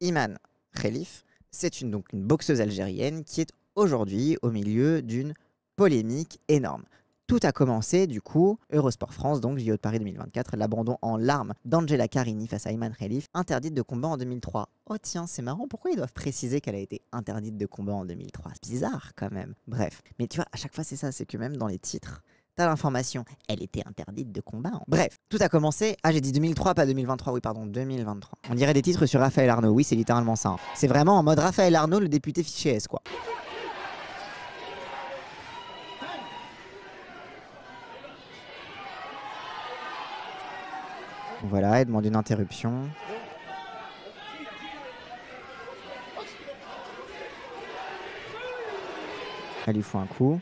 Iman Khelif, c'est donc une boxeuse algérienne qui est aujourd'hui au milieu d'une polémique énorme. Tout a commencé, du coup, Eurosport France, donc JO de Paris 2024, l'abandon en larmes d'Angela Carini face à Iman Khelif, interdite de combat en 2003. Oh tiens, c'est marrant, pourquoi ils doivent préciser qu'elle a été interdite de combat en 2003? C'est bizarre quand même. Bref, mais tu vois, à chaque fois c'est ça, c'est que même dans les titres, t'as l'information, elle était interdite de combat. Bref, tout a commencé, j'ai dit 2003, pas 2023, oui pardon, 2023. On dirait des titres sur Raphaël Arnaud, oui c'est littéralement ça. C'est vraiment en mode Raphaël Arnaud, le député fiché S quoi. Voilà, elle demande une interruption. Elle lui fout un coup.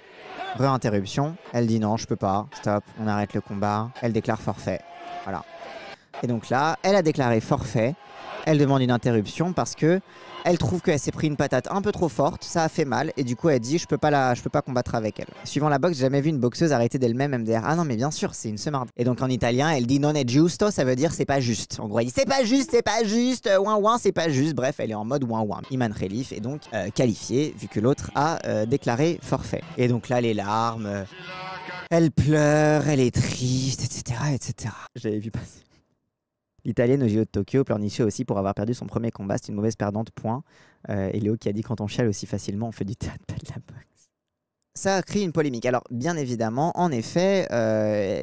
Re-interruption. Elle dit non, je peux pas. Stop, on arrête le combat. Elle déclare forfait. Voilà. Et donc là, elle a déclaré forfait. Elle demande une interruption parce que elle trouve qu'elle s'est pris une patate un peu trop forte, ça a fait mal, et du coup elle dit je peux pas combattre avec elle. Suivant la boxe, j'ai jamais vu une boxeuse arrêter d'elle-même MDR. Ah non mais bien sûr, c'est une semarde. Et donc en italien, elle dit non è giusto, ça veut dire c'est pas juste. En gros, elle dit c'est pas juste, ouin ouin, c'est pas juste. Bref, elle est en mode ouin ouin. Iman Khelif est donc qualifiée vu que l'autre a déclaré forfait. Et donc là, les larmes, elle pleure, elle est triste, etc. etc. J'avais vu passer. L'Italienne au JO de Tokyo pleurnichait aussi pour avoir perdu son premier combat. C'est une mauvaise perdante, point. Et Léo qui a dit quand on chiale aussi facilement, on fait du théâtre, pas de la boxe. Ça a créé une polémique. Alors, bien évidemment, en effet,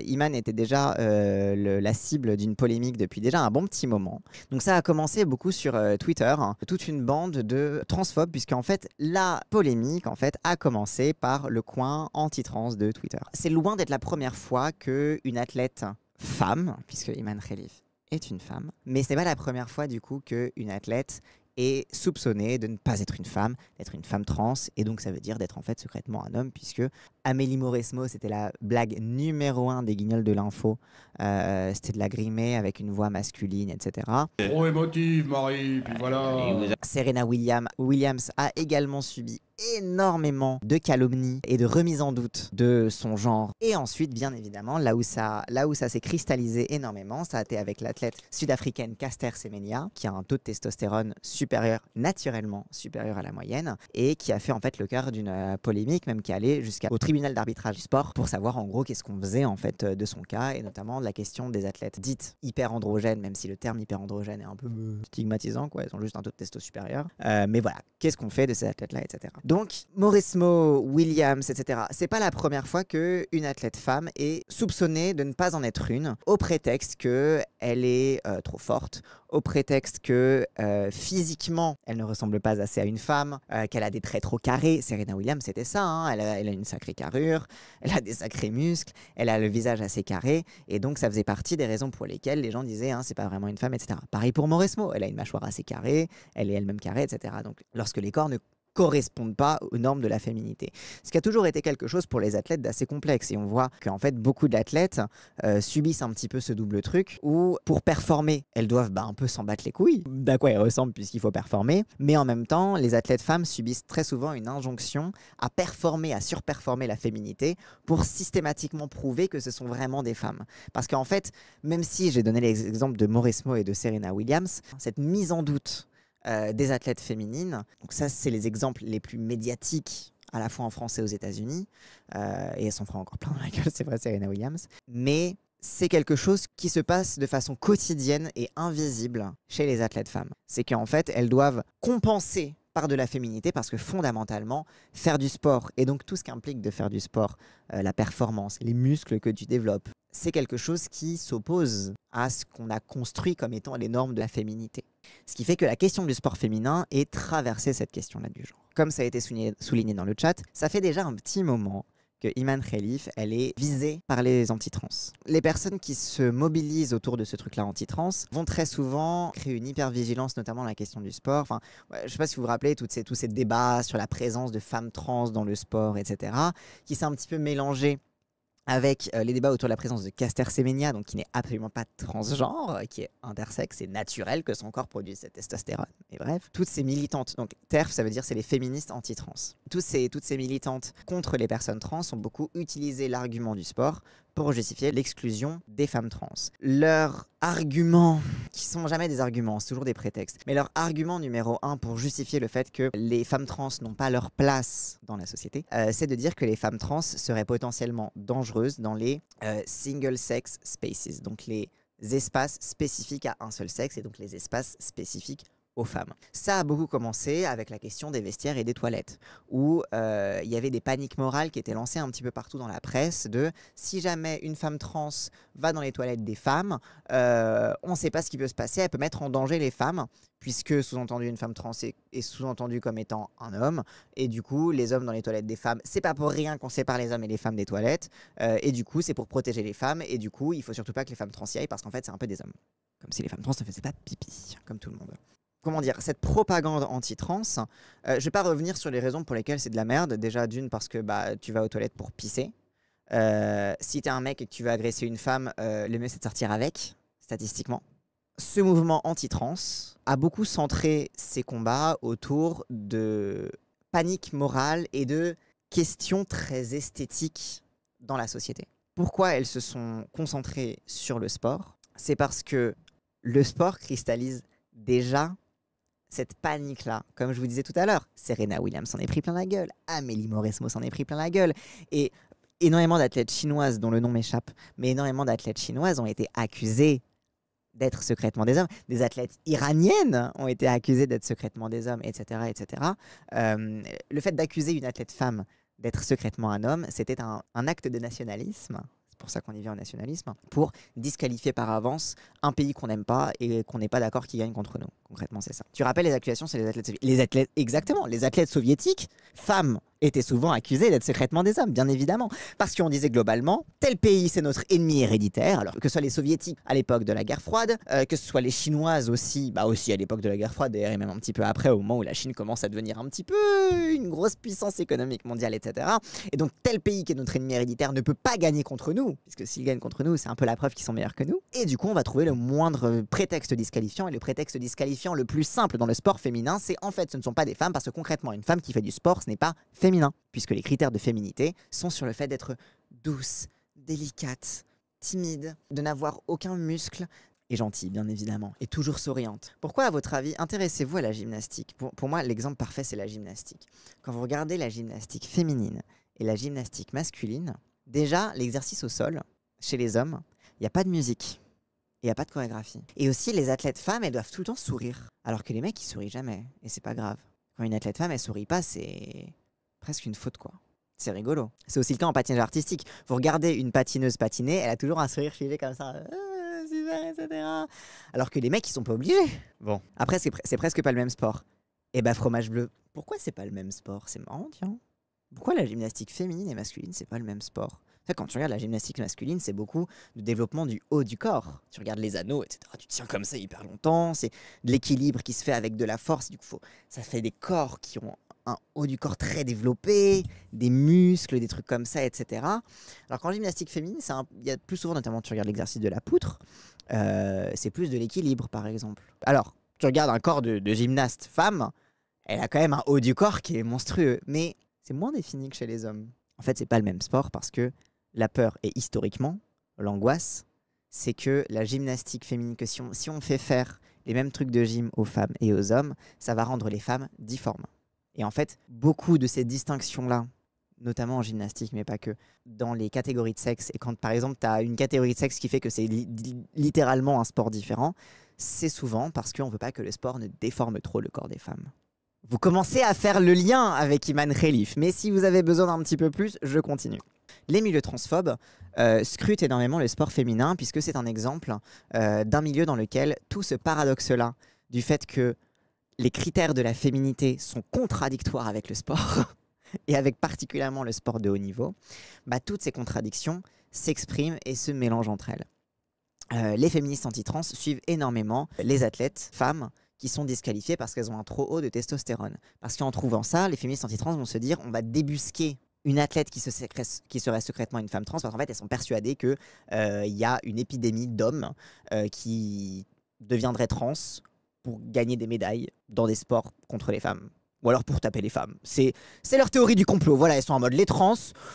Iman était déjà la cible d'une polémique depuis déjà un bon petit moment. Donc ça a commencé beaucoup sur Twitter, hein, toute une bande de transphobes, puisqu'en fait, la polémique a commencé par le coin anti-trans de Twitter. C'est loin d'être la première fois qu'une athlète femme, puisque Iman Khelif est une femme, mais ce n'est pas la première fois du coup qu'une athlète est soupçonnée de ne pas être une femme, d'être une femme trans, et donc ça veut dire d'être en fait secrètement un homme, puisque Amélie Mauresmo, c'était la blague numéro 1 des Guignols de l'info, c'était de la grimer avec une voix masculine, etc. Trop émotive, Marie, puis voilà. Serena Williams a également subi énormément de calomnies et de remises en doute de son genre. Et ensuite, bien évidemment, là où ça s'est cristallisé énormément, ça a été avec l'athlète sud-africaine Caster Semenya, qui a un taux de testostérone naturellement supérieur à la moyenne, et qui a fait en fait le cœur d'une polémique, même qui allait jusqu'au tribunal d'arbitrage du sport, pour savoir en gros qu'est-ce qu'on faisait en fait de son cas, et notamment de la question des athlètes dites hyper-androgènes, même si le terme hyper-androgène est un peu stigmatisant, quoi, ils ont juste un taux de testo supérieur. Mais voilà, qu'est-ce qu'on fait de ces athlètes-là, etc. Donc, Mauresmo, Williams, etc. C'est pas la première fois qu'une athlète femme est soupçonnée de ne pas en être une, au prétexte qu'elle est trop forte, au prétexte que physiquement, elle ne ressemble pas assez à une femme, qu'elle a des traits trop carrés. Serena Williams, c'était ça, hein. Elle a une sacrée carrure, elle a des sacrés muscles, elle a le visage assez carré, et donc ça faisait partie des raisons pour lesquelles les gens disaient hein, c'est pas vraiment une femme, etc. Pareil pour Mauresmo, elle a une mâchoire assez carrée, elle est elle-même carrée, etc. Donc lorsque les corps ne correspondent pas aux normes de la féminité. Ce qui a toujours été quelque chose pour les athlètes d'assez complexe. Et on voit qu'en fait, beaucoup d'athlètes subissent un petit peu ce double truc où, pour performer, elles doivent un peu s'en battre les couilles d'à quoi elles ressemblent puisqu'il faut performer. Mais en même temps, les athlètes femmes subissent très souvent une injonction à performer, à surperformer la féminité pour systématiquement prouver que ce sont vraiment des femmes. Parce qu'en fait, même si j'ai donné les exemples de Mauresmo et de Serena Williams, cette mise en doute des athlètes féminines. Donc ça, c'est les exemples les plus médiatiques, à la fois en France et aux États-Unis. Et elles s'en feront encore plein dans la gueule, c'est vrai, Serena Williams. Mais c'est quelque chose qui se passe de façon quotidienne et invisible chez les athlètes femmes. C'est qu'en fait, elles doivent compenser par de la féminité parce que fondamentalement, faire du sport, et donc tout ce qu'implique de faire du sport, la performance, les muscles que tu développes, c'est quelque chose qui s'oppose à ce qu'on a construit comme étant les normes de la féminité. Ce qui fait que la question du sport féminin est traversée cette question-là du genre. Comme ça a été souligné dans le chat, ça fait déjà un petit moment que Iman Khelif, elle est visée par les anti-trans. Les personnes qui se mobilisent autour de ce truc-là anti-trans vont très souvent créer une hyper-vigilance, notamment dans la question du sport. Enfin, je ne sais pas si vous vous rappelez tous ces débats sur la présence de femmes trans dans le sport, etc., qui s'est un petit peu mélangé avec les débats autour de la présence de Caster Semenya, donc qui n'est absolument pas transgenre, qui est intersexe, c'est naturel que son corps produise cette testostérone. Et bref, toutes ces militantes, donc TERF, ça veut dire c'est les féministes anti-trans. Toutes ces militantes contre les personnes trans ont beaucoup utilisé l'argument du sport pour justifier l'exclusion des femmes trans. Leurs arguments, qui sont jamais des arguments, c'est toujours des prétextes, mais leur argument numéro 1 pour justifier le fait que les femmes trans n'ont pas leur place dans la société, c'est de dire que les femmes trans seraient potentiellement dangereuses dans les single-sex spaces, donc les espaces spécifiques à un seul sexe et donc les espaces spécifiques aux femmes. Ça a beaucoup commencé avec la question des vestiaires et des toilettes, où il y avait des paniques morales qui étaient lancées un petit peu partout dans la presse de si jamais une femme trans va dans les toilettes des femmes, on ne sait pas ce qui peut se passer, elle peut mettre en danger les femmes, puisque sous-entendu une femme trans est sous-entendu comme étant un homme, et du coup les hommes dans les toilettes des femmes, c'est pas pour rien qu'on sépare les hommes et les femmes des toilettes, et du coup c'est pour protéger les femmes, et du coup il faut surtout pas que les femmes trans y aillent parce qu'en fait c'est un peu des hommes. Comme si les femmes trans ne faisaient pas pipi, comme tout le monde. Comment dire, cette propagande anti-trans, je vais pas revenir sur les raisons pour lesquelles c'est de la merde. Déjà d'une parce que tu vas aux toilettes pour pisser. Si t'es un mec et que tu veux agresser une femme, le mieux c'est de sortir avec, statistiquement. Ce mouvement anti-trans a beaucoup centré ses combats autour de panique morale et de questions très esthétiques dans la société. Pourquoi elles se sont concentrées sur le sport? C'est parce que le sport cristallise déjà cette panique-là. Comme je vous disais tout à l'heure, Serena Williams s'en est pris plein la gueule, Amélie Mauresmo s'en est pris plein la gueule, et énormément d'athlètes chinoises, dont le nom m'échappe, mais énormément d'athlètes chinoises ont été accusées d'être secrètement des hommes. Des athlètes iraniennes ont été accusées d'être secrètement des hommes, etc. etc. Le fait d'accuser une athlète femme d'être secrètement un homme, c'était un acte de nationalisme. C'est pour ça qu'on y vient au nationalisme, pour disqualifier par avance un pays qu'on n'aime pas et qu'on n'est pas d'accord qu'il gagne contre nous. Concrètement, c'est ça. Tu rappelles les accusations, c'est les athlètes soviétiques. Exactement, les athlètes soviétiques, femmes, étaient souvent accusés d'être secrètement des hommes, bien évidemment. Parce qu'on disait globalement, tel pays, c'est notre ennemi héréditaire, alors que ce soit les soviétiques à l'époque de la guerre froide, que ce soit les chinoises aussi, aussi à l'époque de la guerre froide, d'ailleurs, et même un petit peu après, au moment où la Chine commence à devenir un petit peu une grosse puissance économique mondiale, etc. Et donc, tel pays qui est notre ennemi héréditaire ne peut pas gagner contre nous, puisque s'ils gagnent contre nous, c'est un peu la preuve qu'ils sont meilleurs que nous. Et du coup, on va trouver le moindre prétexte disqualifiant, et le prétexte disqualifiant le plus simple dans le sport féminin, c'est en fait, ce ne sont pas des femmes, parce que concrètement, une femme qui fait du sport, ce n'est pas féminin, puisque les critères de féminité sont sur le fait d'être douce, délicate, timide, de n'avoir aucun muscle, et gentille, bien évidemment, et toujours souriante. Pourquoi, à votre avis, intéressez-vous à la gymnastique? Pour moi, l'exemple parfait, c'est la gymnastique. Quand vous regardez la gymnastique féminine et la gymnastique masculine, déjà, l'exercice au sol, chez les hommes, il n'y a pas de musique. Il n'y a pas de chorégraphie. Et aussi, les athlètes femmes, elles doivent tout le temps sourire. Alors que les mecs, ils sourient jamais. Et c'est pas grave. Quand une athlète femme, elle sourit pas, c'est presque une faute, quoi. C'est rigolo. C'est aussi le cas en patinage artistique. Vous regardez une patineuse patiner, elle a toujours un sourire figé comme ça. Super, etc. Alors que les mecs, ils sont pas obligés. Bon. Après, c'est presque pas le même sport. Et fromage bleu. Pourquoi c'est pas le même sport? C'est marrant, tiens. Pourquoi la gymnastique féminine et masculine, c'est pas le même sport? Quand tu regardes la gymnastique masculine, c'est beaucoup de développement du haut du corps. Tu regardes les anneaux, etc. Tu tiens comme ça hyper longtemps. C'est de l'équilibre qui se fait avec de la force. Du coup, ça fait des corps qui ont un haut du corps très développé, des muscles, des trucs comme ça, etc. Alors qu'en gymnastique féminine, il y a plus souvent, notamment, tu regardes l'exercice de la poutre, c'est plus de l'équilibre, par exemple. Alors, tu regardes un corps de gymnaste femme, elle a quand même un haut du corps qui est monstrueux, mais c'est moins défini que chez les hommes. En fait, c'est pas le même sport parce que la peur et historiquement, l'angoisse, c'est que la gymnastique féminine, que si on fait faire les mêmes trucs de gym aux femmes et aux hommes, ça va rendre les femmes difformes. Et en fait, beaucoup de ces distinctions-là, notamment en gymnastique, mais pas que, dans les catégories de sexe, et quand par exemple tu as une catégorie de sexe qui fait que c'est littéralement un sport différent, c'est souvent parce qu'on ne veut pas que le sport ne déforme trop le corps des femmes. Vous commencez à faire le lien avec Iman Khelif, mais si vous avez besoin d'un petit peu plus, je continue. Les milieux transphobes scrutent énormément le sport féminin, puisque c'est un exemple d'un milieu dans lequel tout ce paradoxe-là, du fait que les critères de la féminité sont contradictoires avec le sport, et avec particulièrement le sport de haut niveau, toutes ces contradictions s'expriment et se mélangent entre elles. Les féministes anti-trans suivent énormément les athlètes femmes qui sont disqualifiées parce qu'elles ont un trop haut de testostérone. Parce qu'en trouvant ça, les féministes anti-trans vont se dire on va débusquer une athlète qui serait secrètement une femme trans, parce qu'en fait elles sont persuadées qu'il y a une épidémie d'hommes qui deviendraient trans pour gagner des médailles dans des sports contre les femmes. Ou alors pour taper les femmes. C'est leur théorie du complot. Voilà, elles sont en mode les trans.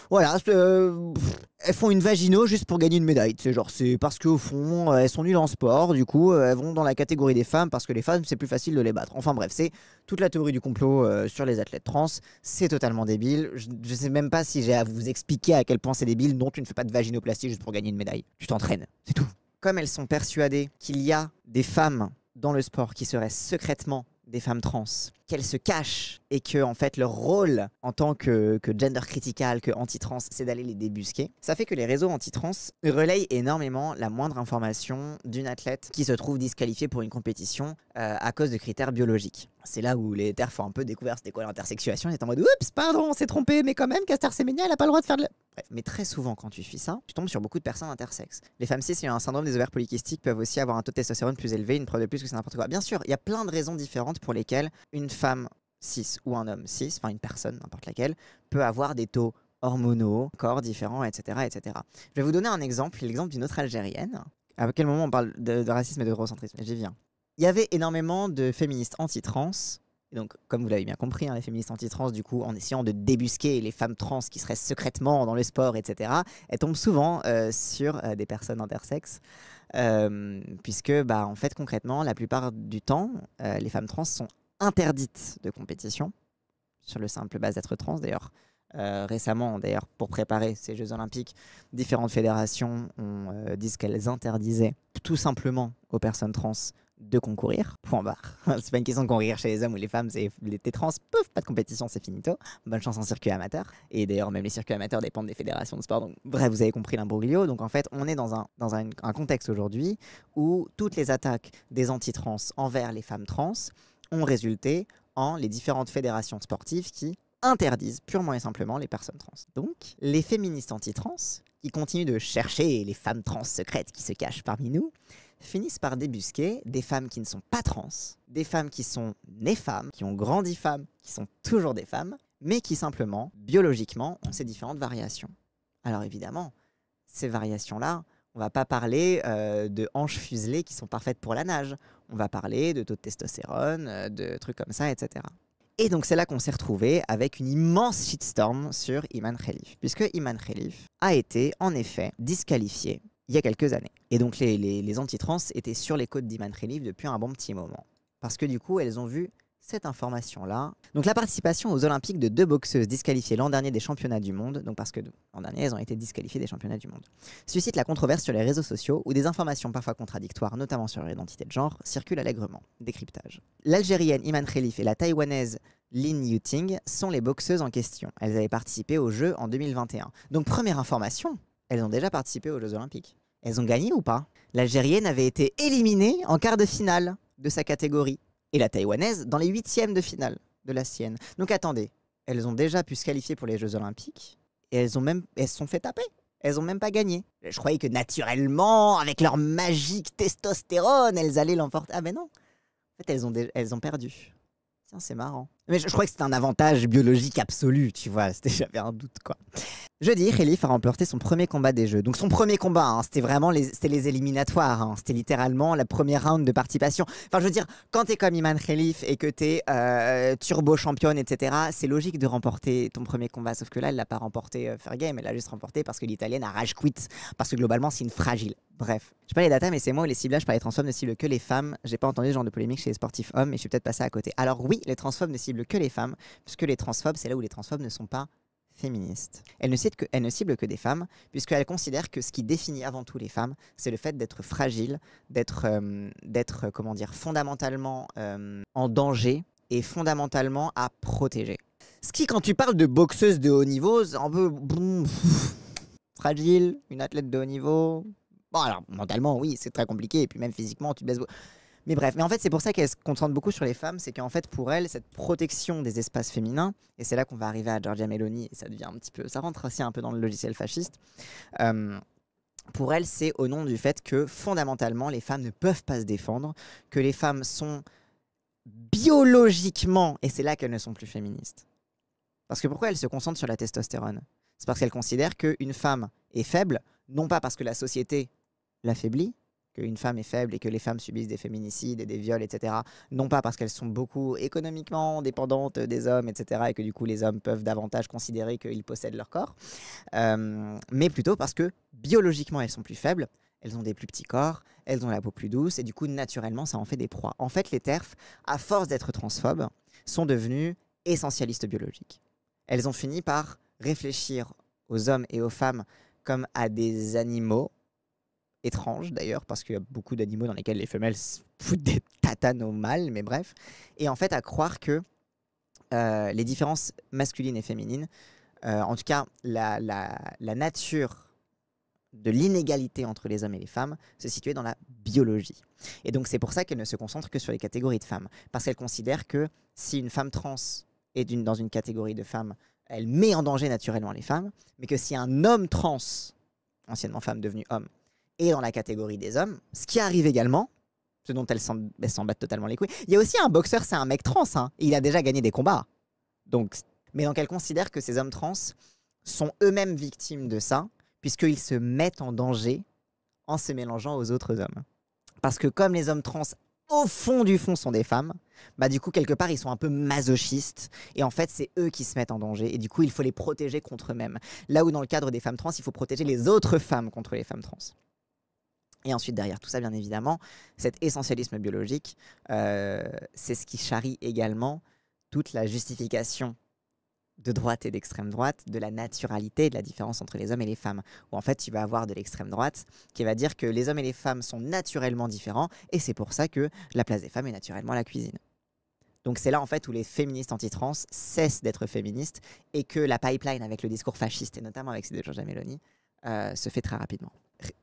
Voilà, elles font une vagino juste pour gagner une médaille. C'est genre, c'est parce qu'au fond, elles sont nulles en sport. Du coup, elles vont dans la catégorie des femmes parce que les femmes, c'est plus facile de les battre. Enfin bref, c'est toute la théorie du complot sur les athlètes trans. C'est totalement débile. Je sais même pas si j'ai à vous expliquer à quel point c'est débile. Non, tu ne fais pas de vaginoplastie juste pour gagner une médaille. Tu t'entraînes, c'est tout. Comme elles sont persuadées qu'il y a des femmes dans le sport qui seraient secrètement des femmes trans, qu'elles se cachent et que en fait leur rôle en tant que gender critical, que anti-trans, c'est d'aller les débusquer. Ça fait que les réseaux anti-trans relayent énormément la moindre information d'une athlète qui se trouve disqualifiée pour une compétition à cause de critères biologiques. C'est là où les hétères font un peu découvert c'était quoi l'intersexuation, ils étaient en mode oups, pardon, on s'est trompé, mais quand même, Caster Semenya, elle a pas le droit de faire de la... Bref, mais très souvent, quand tu suis ça, tu tombes sur beaucoup de personnes intersexes. Les femmes cis ayant un syndrome des ovaires polykystiques peuvent aussi avoir un taux de testostérone plus élevé, une preuve de plus que c'est n'importe quoi. Bien sûr, il y a plein de raisons différentes pour lesquelles une femme cis ou un homme cis, enfin une personne, n'importe laquelle, peut avoir des taux hormonaux, corps différents, etc., etc. Je vais vous donner un exemple, l'exemple d'une autre Algérienne. À quel moment on parle de racisme et d'eurocentrisme? J'y viens. Il y avait énormément de féministes anti-trans. Et donc, comme vous l'avez bien compris, les féministes anti-trans, du coup, en essayant de débusquer les femmes trans qui seraient secrètement dans le sport, etc., elles tombent souvent sur des personnes intersexes. Puisque, en fait, concrètement, la plupart du temps, les femmes trans sont interdites de compétition, sur le simple base d'être trans, d'ailleurs. Récemment, d'ailleurs, pour préparer ces Jeux Olympiques, différentes fédérations ont dit qu'elles interdisaient tout simplement aux personnes trans de concourir, point barre. C'est pas une question de concourir chez les hommes ou les femmes, c'est les trans, pouf, pas de compétition, c'est finito. Bonne chance en circuit amateur. Et d'ailleurs, même les circuits amateurs dépendent des fédérations de sport. Donc, bref, vous avez compris l'imbroglio. Donc, en fait, on est dans un contexte aujourd'hui où toutes les attaques des anti-trans envers les femmes trans ont résulté en les différentes fédérations sportives qui interdisent purement et simplement les personnes trans. Donc, les féministes anti-trans, qui continuent de chercher les femmes trans secrètes qui se cachent parmi nous, finissent par débusquer des femmes qui ne sont pas trans, des femmes qui sont nées femmes, qui ont grandi femmes, qui sont toujours des femmes, mais qui simplement, biologiquement, ont ces différentes variations. Alors évidemment, ces variations-là, on va pas parler de hanches fuselées qui sont parfaites pour la nage. On va parler de taux de testostérone, de trucs comme ça, etc. Et donc c'est là qu'on s'est retrouvé avec une immense shitstorm sur Iman Khelif, puisque Iman Khelif a été en effet disqualifié il y a quelques années. Et donc les anti-trans étaient sur les côtes d'Iman Khelif depuis un bon petit moment. Parce que du coup, elles ont vu cette information-là. Donc la participation aux Olympiques de 2 boxeuses disqualifiées l'an dernier des championnats du monde, donc parce que l'an dernier, elles ont été disqualifiées des championnats du monde, suscite la controverse sur les réseaux sociaux où des informations parfois contradictoires, notamment sur leur identité de genre, circulent allègrement. Décryptage. L'Algérienne Iman Khelif et la Taïwanaise Lin Yuting sont les boxeuses en question. Elles avaient participé aux Jeux en 2021. Donc première information, elles ont déjà participé aux Jeux Olympiques. Elles ont gagné ou pas? L'Algérienne avait été éliminée en quart de finale de sa catégorie. Et la Taïwanaise dans les 8e de finale de la sienne. Donc attendez, elles ont déjà pu se qualifier pour les Jeux Olympiques et elles se sont fait taper. Elles ont même pas gagné. Je croyais que naturellement, avec leur magique testostérone, elles allaient l'emporter. Ah ben non. En fait, elles ont perdu. Tiens, c'est marrant. Mais je crois que c'était un avantage biologique absolu, tu vois. J'avais un doute, quoi. Jeudi, Khelif a remporté son premier combat des Jeux. Donc son premier combat, c'était vraiment les éliminatoires. C'était littéralement la première round de participation. Enfin, je veux dire, quand t'es comme Iman Khelif et que t'es turbo championne, etc., c'est logique de remporter ton premier combat. Sauf que là, elle l'a pas remporté fair game. Elle l'a juste remporté parce que l'Italienne a rage quit. Parce que globalement, c'est une fragile. Bref. Je sais pas les datas, mais c'est moi où les ciblages par les transphobes ne ciblent que les femmes. J'ai pas entendu ce genre de polémique chez les sportifs hommes, mais je suis peut-être passé à côté. Alors oui, les transphobes ne ciblent que les femmes, puisque les transphobes, c'est là où les transphobes ne sont pas féministes. Elles ne ciblent que des femmes, puisqu'elles considèrent que ce qui définit avant tout les femmes, c'est le fait d'être fragile, d'être comment dire, fondamentalement en danger et fondamentalement à protéger. Ce qui, quand tu parles de boxeuse de haut niveau, c'est un peu fragile, une athlète de haut niveau. Bon, alors, mentalement, oui, c'est très compliqué, et puis même physiquement, tu te blesses. Mais bref, mais en fait, c'est pour ça qu'elle se concentre beaucoup sur les femmes, c'est qu'en fait, pour elle, cette protection des espaces féminins, et c'est là qu'on va arriver à Giorgia Meloni, et ça devient un petit peu, ça rentre aussi un peu dans le logiciel fasciste, pour elle, c'est au nom du fait que, fondamentalement, les femmes ne peuvent pas se défendre, que les femmes sont biologiquement, et c'est là qu'elles ne sont plus féministes. Parce que pourquoi elle se concentre sur la testostérone? C'est parce qu'elle considère qu'une femme est faible, non pas parce que la société l'affaiblit, qu'une femme est faible et que les femmes subissent des féminicides et des viols, etc. Non pas parce qu'elles sont beaucoup économiquement dépendantes des hommes, etc. et que du coup les hommes peuvent davantage considérer qu'ils possèdent leur corps, mais plutôt parce que biologiquement elles sont plus faibles, elles ont des plus petits corps, elles ont la peau plus douce et du coup naturellement ça en fait des proies. En fait les TERF, à force d'être transphobes, sont devenues essentialistes biologiques. Elles ont fini par réfléchir aux hommes et aux femmes comme à des animaux, étranges d'ailleurs, parce qu'il y a beaucoup d'animaux dans lesquels les femelles se foutent des tatanes au mâles, mais bref. Et en fait, à croire que les différences masculines et féminines, en tout cas la nature de l'inégalité entre les hommes et les femmes, se situait dans la biologie. Et donc c'est pour ça qu'elle ne se concentre que sur les catégories de femmes, parce qu'elle considère que si une femme trans est dans une catégorie de femmes, elle met en danger naturellement les femmes, mais que si un homme trans, anciennement femme devenue homme, est dans la catégorie des hommes, ce qui arrive également, ce dont elle s'en bat totalement les couilles. Il y a aussi un boxeur, c'est un mec trans, hein, et il a déjà gagné des combats. Donc, mais donc elle considère que ces hommes trans sont eux-mêmes victimes de ça, puisqu'ils se mettent en danger en se mélangeant aux autres hommes. Parce que comme les hommes trans, au fond du fond, sont des femmes, bah du coup, quelque part, ils sont un peu masochistes. Et en fait, c'est eux qui se mettent en danger. Et du coup, il faut les protéger contre eux-mêmes. Là où, dans le cadre des femmes trans, il faut protéger les autres femmes contre les femmes trans. Et ensuite, derrière tout ça, bien évidemment, cet essentialisme biologique, c'est ce qui charrie également toute la justification de droite et d'extrême droite, de la naturalité et de la différence entre les hommes et les femmes. Où en fait, tu vas avoir de l'extrême droite qui va dire que les hommes et les femmes sont naturellement différents et c'est pour ça que la place des femmes est naturellement la cuisine. Donc c'est là en fait où les féministes anti-trans cessent d'être féministes et que la pipeline avec le discours fasciste, et notamment avec celle de Giorgia Meloni, se fait très rapidement.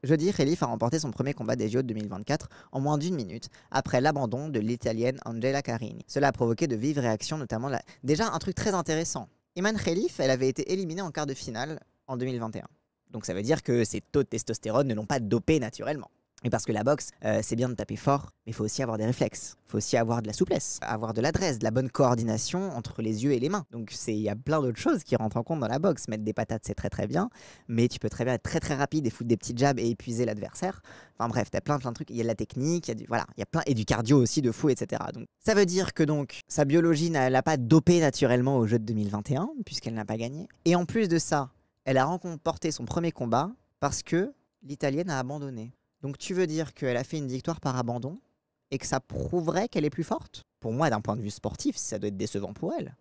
Jeudi, Khelif a remporté son premier combat des JO de 2024 en moins d'1 minute après l'abandon de l'Italienne Angela Carini. Cela a provoqué de vives réactions, notamment déjà un truc très intéressant. Iman Khelif, elle avait été éliminée en quart de finale en 2021. Donc ça veut dire que ses taux de testostérone ne l'ont pas dopé naturellement. Et parce que la boxe, c'est bien de taper fort, mais il faut aussi avoir des réflexes. Il faut aussi avoir de la souplesse, avoir de l'adresse, de la bonne coordination entre les yeux et les mains. Donc il y a plein d'autres choses qui rentrent en compte dans la boxe. Mettre des patates, c'est très très bien, mais tu peux très bien être très très rapide et foutre des petits jabs et épuiser l'adversaire. Enfin bref, t'as plein de trucs. Il y a de la technique, il y a plein, et du cardio aussi de fou, etc. Donc ça veut dire que donc sa biologie n'a pas dopé naturellement au jeu de 2021, puisqu'elle n'a pas gagné. Et en plus de ça, elle a remporté son premier combat parce que l'Italienne a abandonné. Donc tu veux dire qu'elle a fait une victoire par abandon et que ça prouverait qu'elle est plus forte? Pour moi, d'un point de vue sportif, ça doit être décevant pour elle.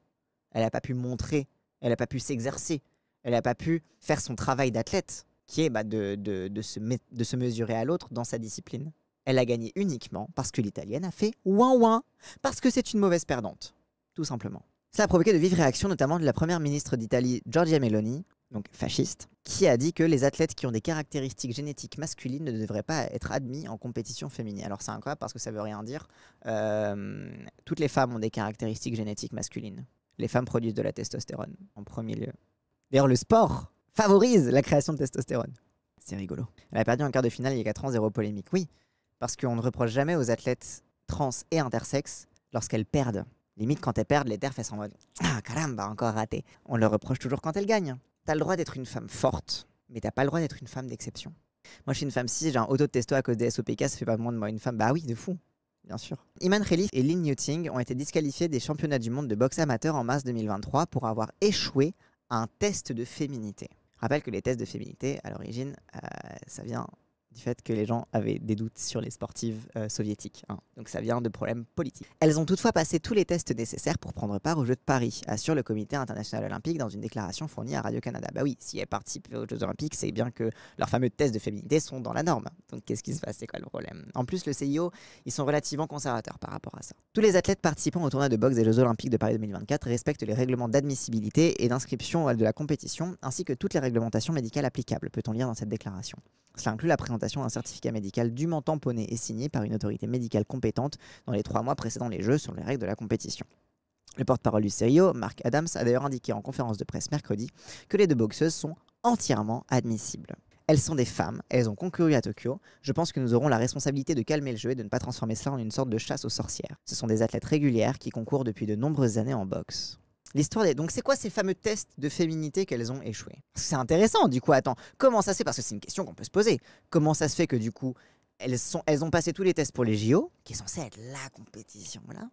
Elle n'a pas pu montrer, elle n'a pas pu s'exercer, elle n'a pas pu faire son travail d'athlète, qui est de se mesurer à l'autre dans sa discipline. Elle a gagné uniquement parce que l'Italienne a fait ouin-ouin, parce que c'est une mauvaise perdante, tout simplement. Ça a provoqué de vives réactions, notamment de la première ministre d'Italie, Giorgia Meloni, donc fasciste, qui a dit que les athlètes qui ont des caractéristiques génétiques masculines ne devraient pas être admis en compétition féminine. Alors c'est incroyable parce que ça veut rien dire. Toutes les femmes ont des caractéristiques génétiques masculines. Les femmes produisent de la testostérone en premier lieu. D'ailleurs, le sport favorise la création de testostérone. C'est rigolo. Elle a perdu en quart de finale il y a 4 ans, zéro polémique. Oui, parce qu'on ne reproche jamais aux athlètes trans et intersexes lorsqu'elles perdent. Limite, quand elles perdent, les TERF, elles sont en mode « Ah, caramba, encore raté ». On leur reproche toujours quand elles gagnent. T'as le droit d'être une femme forte, mais t'as pas le droit d'être une femme d'exception. Moi, je suis une femme cis, j'ai un auto de testo à cause des SOPK, ça fait pas moins de moi une femme. Bah oui, de fou, bien sûr. Iman Khelif et Lin Yuting ont été disqualifiés des championnats du monde de boxe amateur en mars 2023 pour avoir échoué à un test de féminité. Je rappelle que les tests de féminité, à l'origine, ça vient du fait que les gens avaient des doutes sur les sportives soviétiques. Hein. Donc ça vient de problèmes politiques. Elles ont toutefois passé tous les tests nécessaires pour prendre part aux Jeux de Paris, assure le Comité international olympique dans une déclaration fournie à Radio-Canada. Bah oui, si elles participent aux Jeux olympiques, c'est bien que leurs fameux tests de féminité sont dans la norme. Donc qu'est-ce qui se passe? C'est quoi le problème? En plus, le CIO, ils sont relativement conservateurs par rapport à ça. Tous les athlètes participant au tournoi de boxe des Jeux olympiques de Paris 2024 respectent les règlements d'admissibilité et d'inscription de la compétition, ainsi que toutes les réglementations médicales applicables, peut-on lire dans cette déclaration. Cela inclut la présentation d'un certificat médical dûment tamponné et signé par une autorité médicale compétente dans les 3 mois précédant les Jeux selon les règles de la compétition. Le porte-parole du CIO, Mark Adams, a d'ailleurs indiqué en conférence de presse mercredi que les 2 boxeuses sont entièrement admissibles. Elles sont des femmes, elles ont concouru à Tokyo. Je pense que nous aurons la responsabilité de calmer le jeu et de ne pas transformer cela en une sorte de chasse aux sorcières. Ce sont des athlètes régulières qui concourent depuis de nombreuses années en boxe. L'histoire des... Donc c'est quoi ces fameux tests de féminité qu'elles ont échoué? C'est intéressant, du coup, attends, comment ça se fait? Parce que c'est une question qu'on peut se poser. Comment ça se fait que du coup, elles ont passé tous les tests pour les JO, qui est censé être la compétition, là.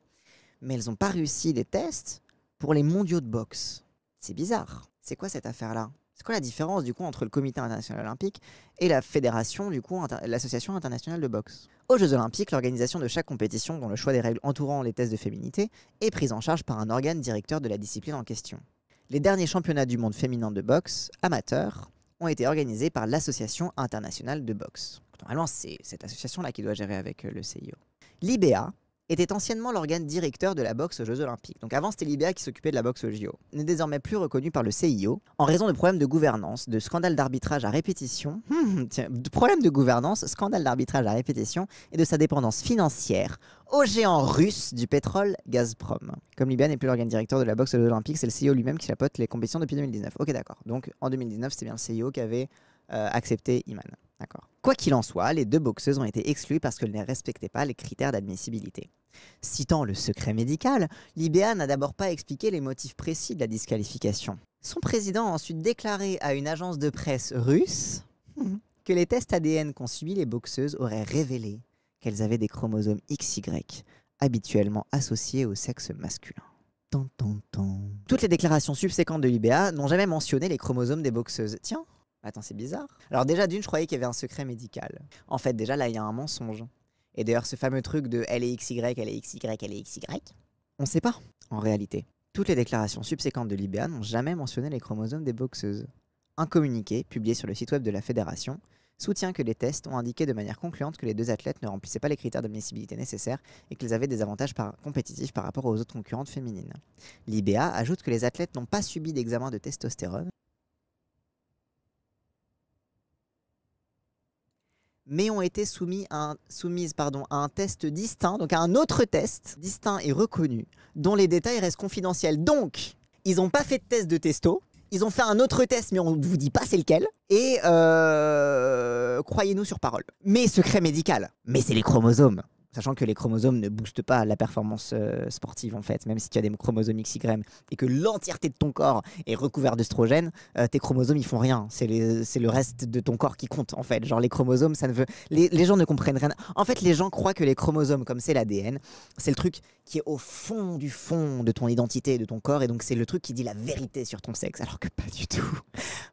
Mais elles n'ont pas réussi les tests pour les mondiaux de boxe. C'est bizarre. C'est quoi cette affaire-là? C'est quoi la différence du coup entre le Comité international olympique et la fédération, du coup, l'association internationale de boxe? Aux Jeux olympiques, l'organisation de chaque compétition, dont le choix des règles entourant les tests de féminité, est prise en charge par un organe directeur de la discipline en question. Les derniers championnats du monde féminin de boxe, amateurs, ont été organisés par l'Association internationale de boxe. Normalement, c'est cette association-là qui doit gérer avec le CIO. L'IBA était anciennement l'organe directeur de la boxe aux Jeux Olympiques. Donc avant, c'était l'IBA qui s'occupait de la boxe aux JO. N'est désormais plus reconnu par le CIO en raison de problèmes de gouvernance, de scandales d'arbitrage à répétition, de problèmes de gouvernance, scandales d'arbitrage à répétition et de sa dépendance financière au géant russe du pétrole Gazprom. Comme l'IBA n'est plus l'organe directeur de la boxe aux Jeux Olympiques, c'est le CIO lui-même qui chapeaute les compétitions depuis 2019. Ok, d'accord. Donc en 2019, c'est bien le CIO qui avait accepté Iman. D'accord. Quoi qu'il en soit, les deux boxeuses ont été exclues parce qu'elles ne respectaient pas les critères d'admissibilité. Citant le secret médical, l'IBA n'a d'abord pas expliqué les motifs précis de la disqualification. Son président a ensuite déclaré à une agence de presse russe que les tests ADN qu'ont subi les boxeuses auraient révélé qu'elles avaient des chromosomes XY, habituellement associés au sexe masculin. Toutes les déclarations subséquentes de l'IBA n'ont jamais mentionné les chromosomes des boxeuses. Tiens, attends, c'est bizarre. Alors déjà, d'une, je croyais qu'il y avait un secret médical. En fait, déjà, là, il y a un mensonge. Et d'ailleurs, ce fameux truc de elle est XY, elle est XY, elle est XY, on ne sait pas, en réalité. Toutes les déclarations subséquentes de l'IBA n'ont jamais mentionné les chromosomes des boxeuses. Un communiqué, publié sur le site web de la fédération, soutient que les tests ont indiqué de manière concluante que les deux athlètes ne remplissaient pas les critères d'admissibilité nécessaires et qu'ils avaient des avantages compétitifs par rapport aux autres concurrentes féminines. L'IBA ajoute que les athlètes n'ont pas subi d'examen de testostérone, mais ont été soumises à un test distinct, donc à un autre test distinct et reconnu, dont les détails restent confidentiels. Donc, ils n'ont pas fait de test de testo, ils ont fait un autre test, mais on ne vous dit pas c'est lequel, et croyez-nous sur parole. Mais secret médical, mais c'est les chromosomes. Sachant que les chromosomes ne boostent pas la performance sportive en fait, même si tu as des chromosomes XY et que l'entièreté de ton corps est recouvert d'œstrogène, tes chromosomes ils font rien. C'est le reste de ton corps qui compte en fait. Genre les chromosomes, ça ne veut. Les gens ne comprennent rien. En fait, les gens croient que les chromosomes, comme c'est l'ADN, c'est le truc qui est au fond du fond de ton identité et de ton corps, et donc c'est le truc qui dit la vérité sur ton sexe, alors que pas du tout.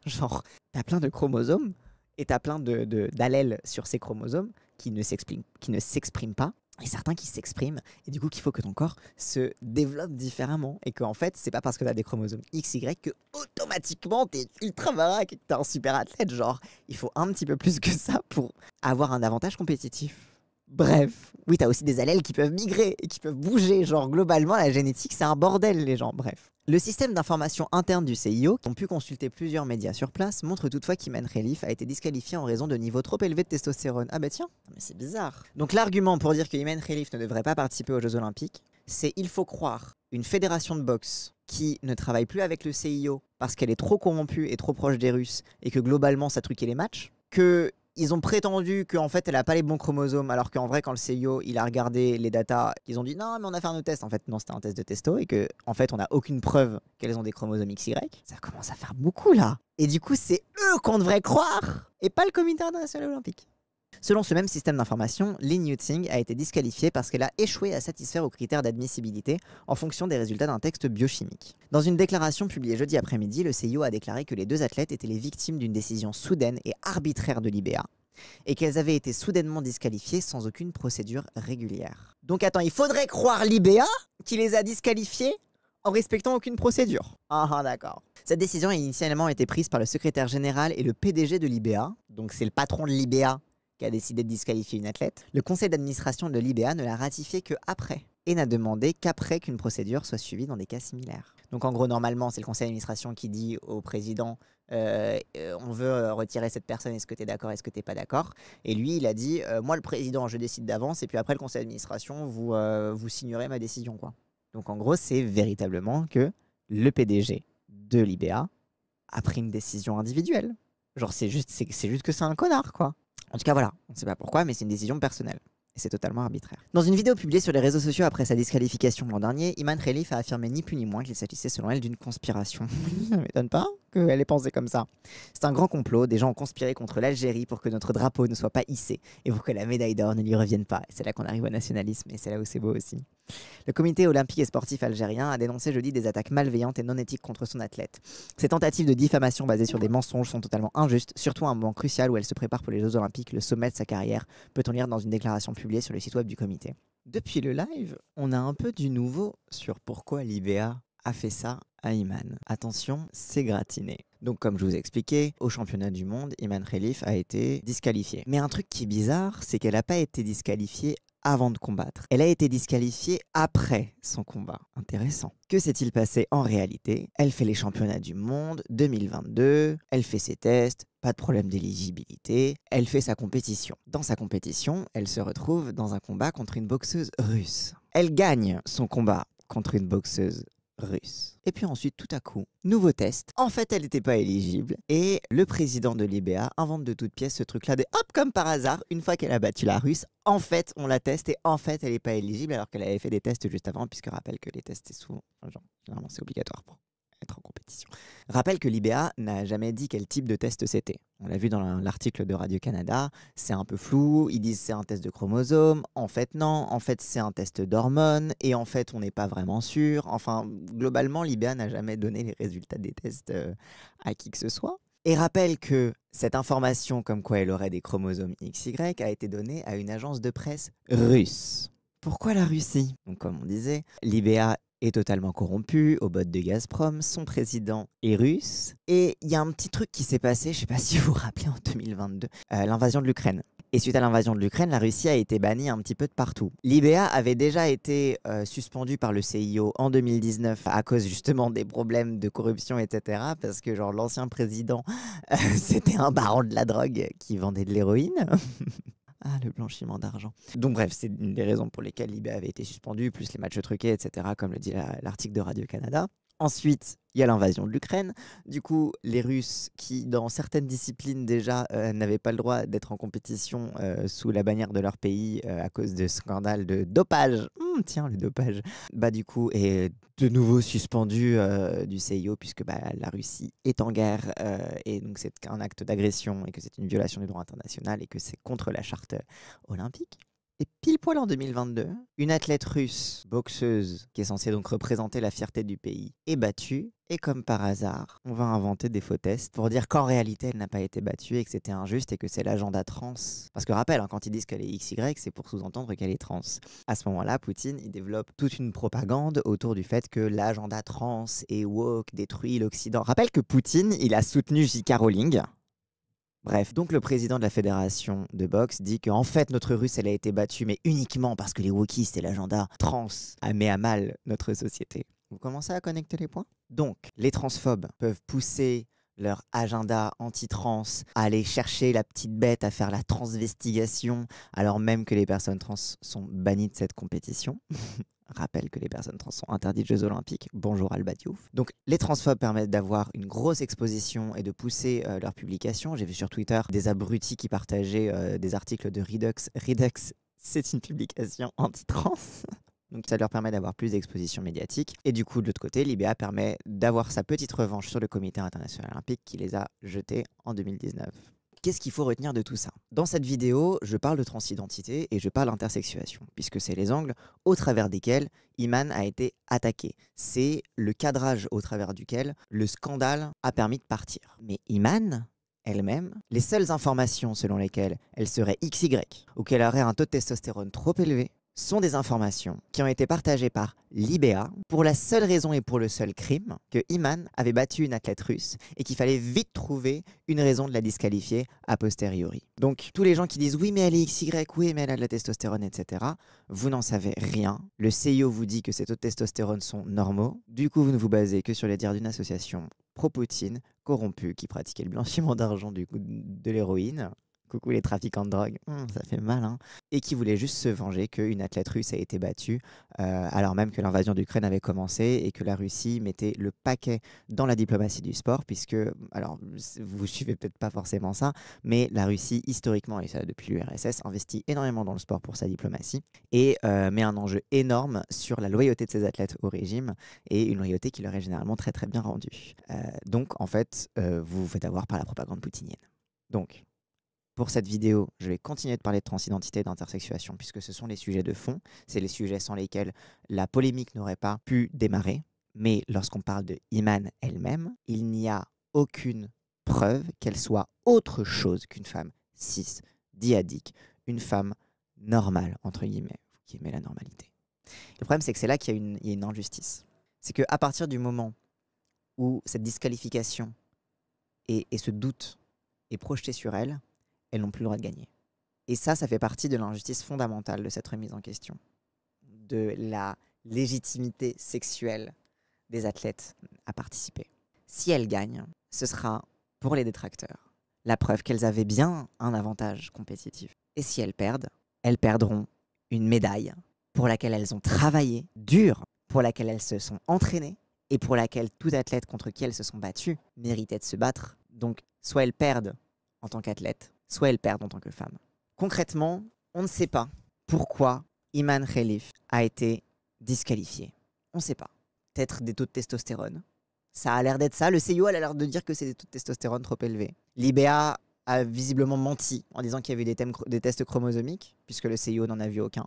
Genre, t'as plein de chromosomes et t'as plein d'allèles sur ces chromosomes qui ne s'expriment pas, et certains qui s'expriment, et du coup qu'il faut que ton corps se développe différemment, et qu'en fait c'est pas parce que t'as des chromosomes XY que automatiquement t'es ultra baraque et que t'es un super athlète. Genre il faut un petit peu plus que ça pour avoir un avantage compétitif. Bref, oui, t'as aussi des allèles qui peuvent migrer et qui peuvent bouger. Genre, globalement, la génétique, c'est un bordel, les gens. Bref. Le système d'information interne du CIO, qui ont pu consulter plusieurs médias sur place, montre toutefois qu'Iman Khelif a été disqualifié en raison de niveaux trop élevés de testostérone. Ah bah tiens, mais c'est bizarre. Donc l'argument pour dire que Iman Khelif ne devrait pas participer aux Jeux Olympiques, c'est il faut croire une fédération de boxe qui ne travaille plus avec le CIO parce qu'elle est trop corrompue et trop proche des Russes et que globalement ça truquait les matchs, que ils ont prétendu qu'en fait elle a pas les bons chromosomes, alors qu'en vrai quand le CIO il a regardé les datas, ils ont dit non mais on a fait un autre test, en fait non c'était un test de testo, et que en fait on n'a aucune preuve qu'elles ont des chromosomes XY. Ça commence à faire beaucoup là. Et du coup c'est eux qu'on devrait croire et pas le comité international olympique. Selon ce même système d'information, Lin Yuting a été disqualifiée parce qu'elle a échoué à satisfaire aux critères d'admissibilité en fonction des résultats d'un texte biochimique. Dans une déclaration publiée jeudi après-midi, le CIO a déclaré que les deux athlètes étaient les victimes d'une décision soudaine et arbitraire de l'IBA et qu'elles avaient été soudainement disqualifiées sans aucune procédure régulière. Donc attends, il faudrait croire l'IBA qui les a disqualifiées en respectant aucune procédure. Ah d'accord. Cette décision a initialement été prise par le secrétaire général et le PDG de l'IBA, donc c'est le patron de l'IBA qui a décidé de disqualifier une athlète. Le conseil d'administration de l'IBA ne l'a ratifié qu'après et n'a demandé qu'après qu'une procédure soit suivie dans des cas similaires. Donc en gros, normalement, c'est le conseil d'administration qui dit au président on veut retirer cette personne, est-ce que tu es d'accord, est-ce que tu n'es pas d'accord? Et lui, il a dit moi, le président, je décide d'avance, et puis après, le conseil d'administration, vous signerez ma décision, quoi. Donc en gros, c'est véritablement que le PDG de l'IBA a pris une décision individuelle. Genre, c'est juste que c'est un connard, quoi. En tout cas, voilà, on ne sait pas pourquoi, mais c'est une décision personnelle. Et c'est totalement arbitraire. Dans une vidéo publiée sur les réseaux sociaux après sa disqualification l'an dernier, Iman Khelif a affirmé ni plus ni moins qu'il s'agissait selon elle d'une conspiration. Ça m'étonne pas. qu'elle ait pensé comme ça. C'est un grand complot. Des gens ont conspiré contre l'Algérie pour que notre drapeau ne soit pas hissé et pour que la médaille d'or ne lui revienne pas. C'est là qu'on arrive au nationalisme et c'est là où c'est beau aussi. Le comité olympique et sportif algérien a dénoncé jeudi des attaques malveillantes et non éthiques contre son athlète. Ces tentatives de diffamation basées sur des mensonges sont totalement injustes, surtout à un moment crucial où elle se prépare pour les Jeux olympiques, le sommet de sa carrière, peut-on lire dans une déclaration publiée sur le site web du comité. Depuis le live, on a un peu du nouveau sur pourquoi l'IBA a fait ça à Iman. Attention, c'est gratiné. Donc comme je vous ai expliqué, au championnat du monde, Iman Khelif a été disqualifiée. Mais un truc qui est bizarre, c'est qu'elle n'a pas été disqualifiée avant de combattre. Elle a été disqualifiée après son combat. Intéressant. Que s'est-il passé en réalité? Elle fait les championnats du monde 2022, elle fait ses tests, pas de problème d'éligibilité, elle fait sa compétition. Dans sa compétition, elle se retrouve dans un combat contre une boxeuse russe. Elle gagne son combat contre une boxeuse russe. Et puis ensuite, tout à coup, nouveau test. En fait, elle n'était pas éligible. Et le président de l'IBA invente de toutes pièces ce truc-là de hop, comme par hasard, une fois qu'elle a battu la russe, en fait, on la teste et en fait, elle n'est pas éligible alors qu'elle avait fait des tests juste avant, puisque rappelle que les tests, c'est souvent, généralement, c'est obligatoire pour être en compétition. Rappelle que l'IBA n'a jamais dit quel type de test c'était. On l'a vu dans l'article de Radio-Canada, c'est un peu flou, ils disent c'est un test de chromosomes, en fait non, en fait c'est un test d'hormones, et en fait on n'est pas vraiment sûr. Enfin, globalement, l'IBA n'a jamais donné les résultats des tests à qui que ce soit. Et rappelle que cette information comme quoi elle aurait des chromosomes XY a été donnée à une agence de presse russe. Pourquoi la Russie? Donc comme on disait, l'IBA est totalement corrompu au bot de Gazprom, son président est russe. Et il y a un petit truc qui s'est passé, je ne sais pas si vous vous rappelez, en 2022, l'invasion de l'Ukraine. Et suite à l'invasion de l'Ukraine, la Russie a été bannie un petit peu de partout. L'IBA avait déjà été suspendu par le CIO en 2019 à cause justement des problèmes de corruption, etc. Parce que genre l'ancien président, c'était un baron de la drogue qui vendait de l'héroïne. Ah, le blanchiment d'argent. Donc bref, c'est une des raisons pour lesquelles l'IBA avait été suspendu, plus les matchs truqués, etc., comme le dit l'article de Radio-Canada. Ensuite, il y a l'invasion de l'Ukraine. Du coup, les Russes, qui dans certaines disciplines déjà n'avaient pas le droit d'être en compétition sous la bannière de leur pays à cause de scandales de dopage. Tiens, le dopage. Bah du coup, est de nouveau suspendu du CIO puisque la Russie est en guerre et donc c'est un acte d'agression et que c'est une violation du droit international et que c'est contre la charte olympique. Et pile poil en 2022, une athlète russe, boxeuse, qui est censée donc représenter la fierté du pays, est battue. Et comme par hasard, on va inventer des faux tests pour dire qu'en réalité, elle n'a pas été battue et que c'était injuste et que c'est l'agenda trans. Parce que rappelle, quand ils disent qu'elle est XY, c'est pour sous-entendre qu'elle est trans. À ce moment-là, Poutine, il développe toute une propagande autour du fait que l'agenda trans et woke détruit l'Occident. Rappelle que Poutine, il a soutenu J.K. Rowling. Bref, donc le président de la fédération de boxe dit qu'en fait notre russe elle a été battue mais uniquement parce que les wokistes et l'agenda trans a mis à mal notre société. Vous commencez à connecter les points? Donc les transphobes peuvent pousser leur agenda anti-trans à aller chercher la petite bête à faire la transvestigation alors même que les personnes trans sont bannies de cette compétition. Rappelle que les personnes trans sont interdites des Jeux Olympiques. Bonjour Alba Diouf. Donc les transphobes permettent d'avoir une grosse exposition et de pousser leurs publications. J'ai vu sur Twitter des abrutis qui partageaient des articles de Redux. Redux, c'est une publication anti-trans. Donc ça leur permet d'avoir plus d'exposition médiatique. Et du coup, de l'autre côté, l'IBA permet d'avoir sa petite revanche sur le comité international olympique qui les a jetés en 2019. Qu'est-ce qu'il faut retenir de tout ça? Dans cette vidéo, je parle de transidentité et je parle d'intersexuation, puisque c'est les angles au travers desquels Iman a été attaquée. C'est le cadrage au travers duquel le scandale a permis de partir. Mais Iman elle-même, les seules informations selon lesquelles elle serait XY ou qu'elle aurait un taux de testostérone trop élevé sont des informations qui ont été partagées par l'IBA pour la seule raison et pour le seul crime que Iman avait battu une athlète russe et qu'il fallait vite trouver une raison de la disqualifier a posteriori. Donc tous les gens qui disent oui mais elle est XY, oui mais elle a de la testostérone, etc. Vous n'en savez rien. Le CIO vous dit que ces taux de testostérone sont normaux. Du coup vous ne vous basez que sur les dires d'une association pro-Poutine corrompue qui pratiquait le blanchiment d'argent de l'héroïne Coucou les trafiquants de drogue, ça fait mal, hein. Et qui voulait juste se venger qu'une athlète russe a été battue, alors même que l'invasion d'Ukraine avait commencé et que la Russie mettait le paquet dans la diplomatie du sport, puisque, alors vous suivez peut-être pas forcément ça, mais la Russie, historiquement, et ça depuis l'URSS, investit énormément dans le sport pour sa diplomatie et met un enjeu énorme sur la loyauté de ses athlètes au régime, et une loyauté qui leur est généralement très très bien rendue. Donc en fait, vous vous faites avoir par la propagande poutinienne. Donc, pour cette vidéo, je vais continuer de parler de transidentité et d'intersexuation, puisque ce sont les sujets de fond, c'est les sujets sans lesquels la polémique n'aurait pas pu démarrer. Mais lorsqu'on parle de Iman elle-même, il n'y a aucune preuve qu'elle soit autre chose qu'une femme cis, diadique, une femme normale, entre guillemets, qui aimait la normalité. Le problème, c'est que c'est là qu'il y a une injustice. C'est qu'à partir du moment où cette disqualification et ce doute est projeté sur elle, elles n'ont plus le droit de gagner. Et ça fait partie de l'injustice fondamentale de cette remise en question, de la légitimité sexuelle des athlètes à participer. Si elles gagnent, ce sera pour les détracteurs la preuve qu'elles avaient bien un avantage compétitif. Et si elles perdent, elles perdront une médaille pour laquelle elles ont travaillé dur, pour laquelle elles se sont entraînées et pour laquelle tout athlète contre qui elles se sont battues méritait de se battre. Donc, soit elles perdent en tant qu'athlète, soit elles perdent en tant que femme. Concrètement, on ne sait pas pourquoi Iman Khelif a été disqualifiée. On ne sait pas. Peut-être des taux de testostérone. Ça a l'air d'être ça. Le CIO a l'air de dire que c'est des taux de testostérone trop élevés. L'IBA a visiblement menti en disant qu'il y avait des tests chromosomiques, puisque le CIO n'en a vu aucun.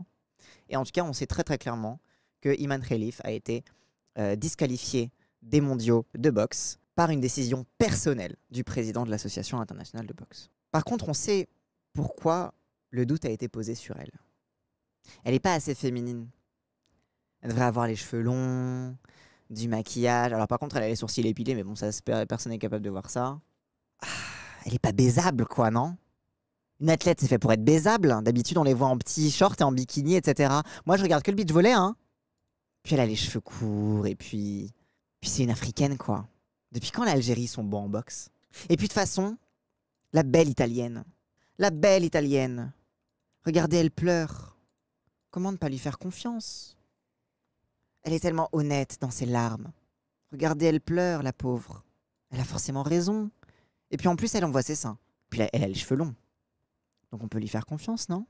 Et en tout cas, on sait très très clairement que Iman Khelif a été disqualifié des mondiaux de boxe par une décision personnelle du président de l'Association internationale de boxe. Par contre, on sait pourquoi le doute a été posé sur elle. Elle n'est pas assez féminine. Elle devrait avoir les cheveux longs, du maquillage. Alors par contre, elle a les sourcils épilés, mais bon, ça, personne n'est capable de voir ça. Elle n'est pas baisable, quoi, non? Une athlète, c'est fait pour être baisable. D'habitude, on les voit en petits shorts et en bikini, etc. Moi, je regarde que le beach volley, hein. Puis elle a les cheveux courts, et puis c'est une africaine, quoi. Depuis quand l'Algérie sont bons en boxe? Et puis de toute façon, la belle italienne. La belle italienne. Regardez, elle pleure. Comment ne pas lui faire confiance? Elle est tellement honnête dans ses larmes. Regardez, elle pleure, la pauvre. Elle a forcément raison. Et puis en plus, elle envoie ses seins. Puis elle a les cheveux longs. Donc on peut lui faire confiance, non?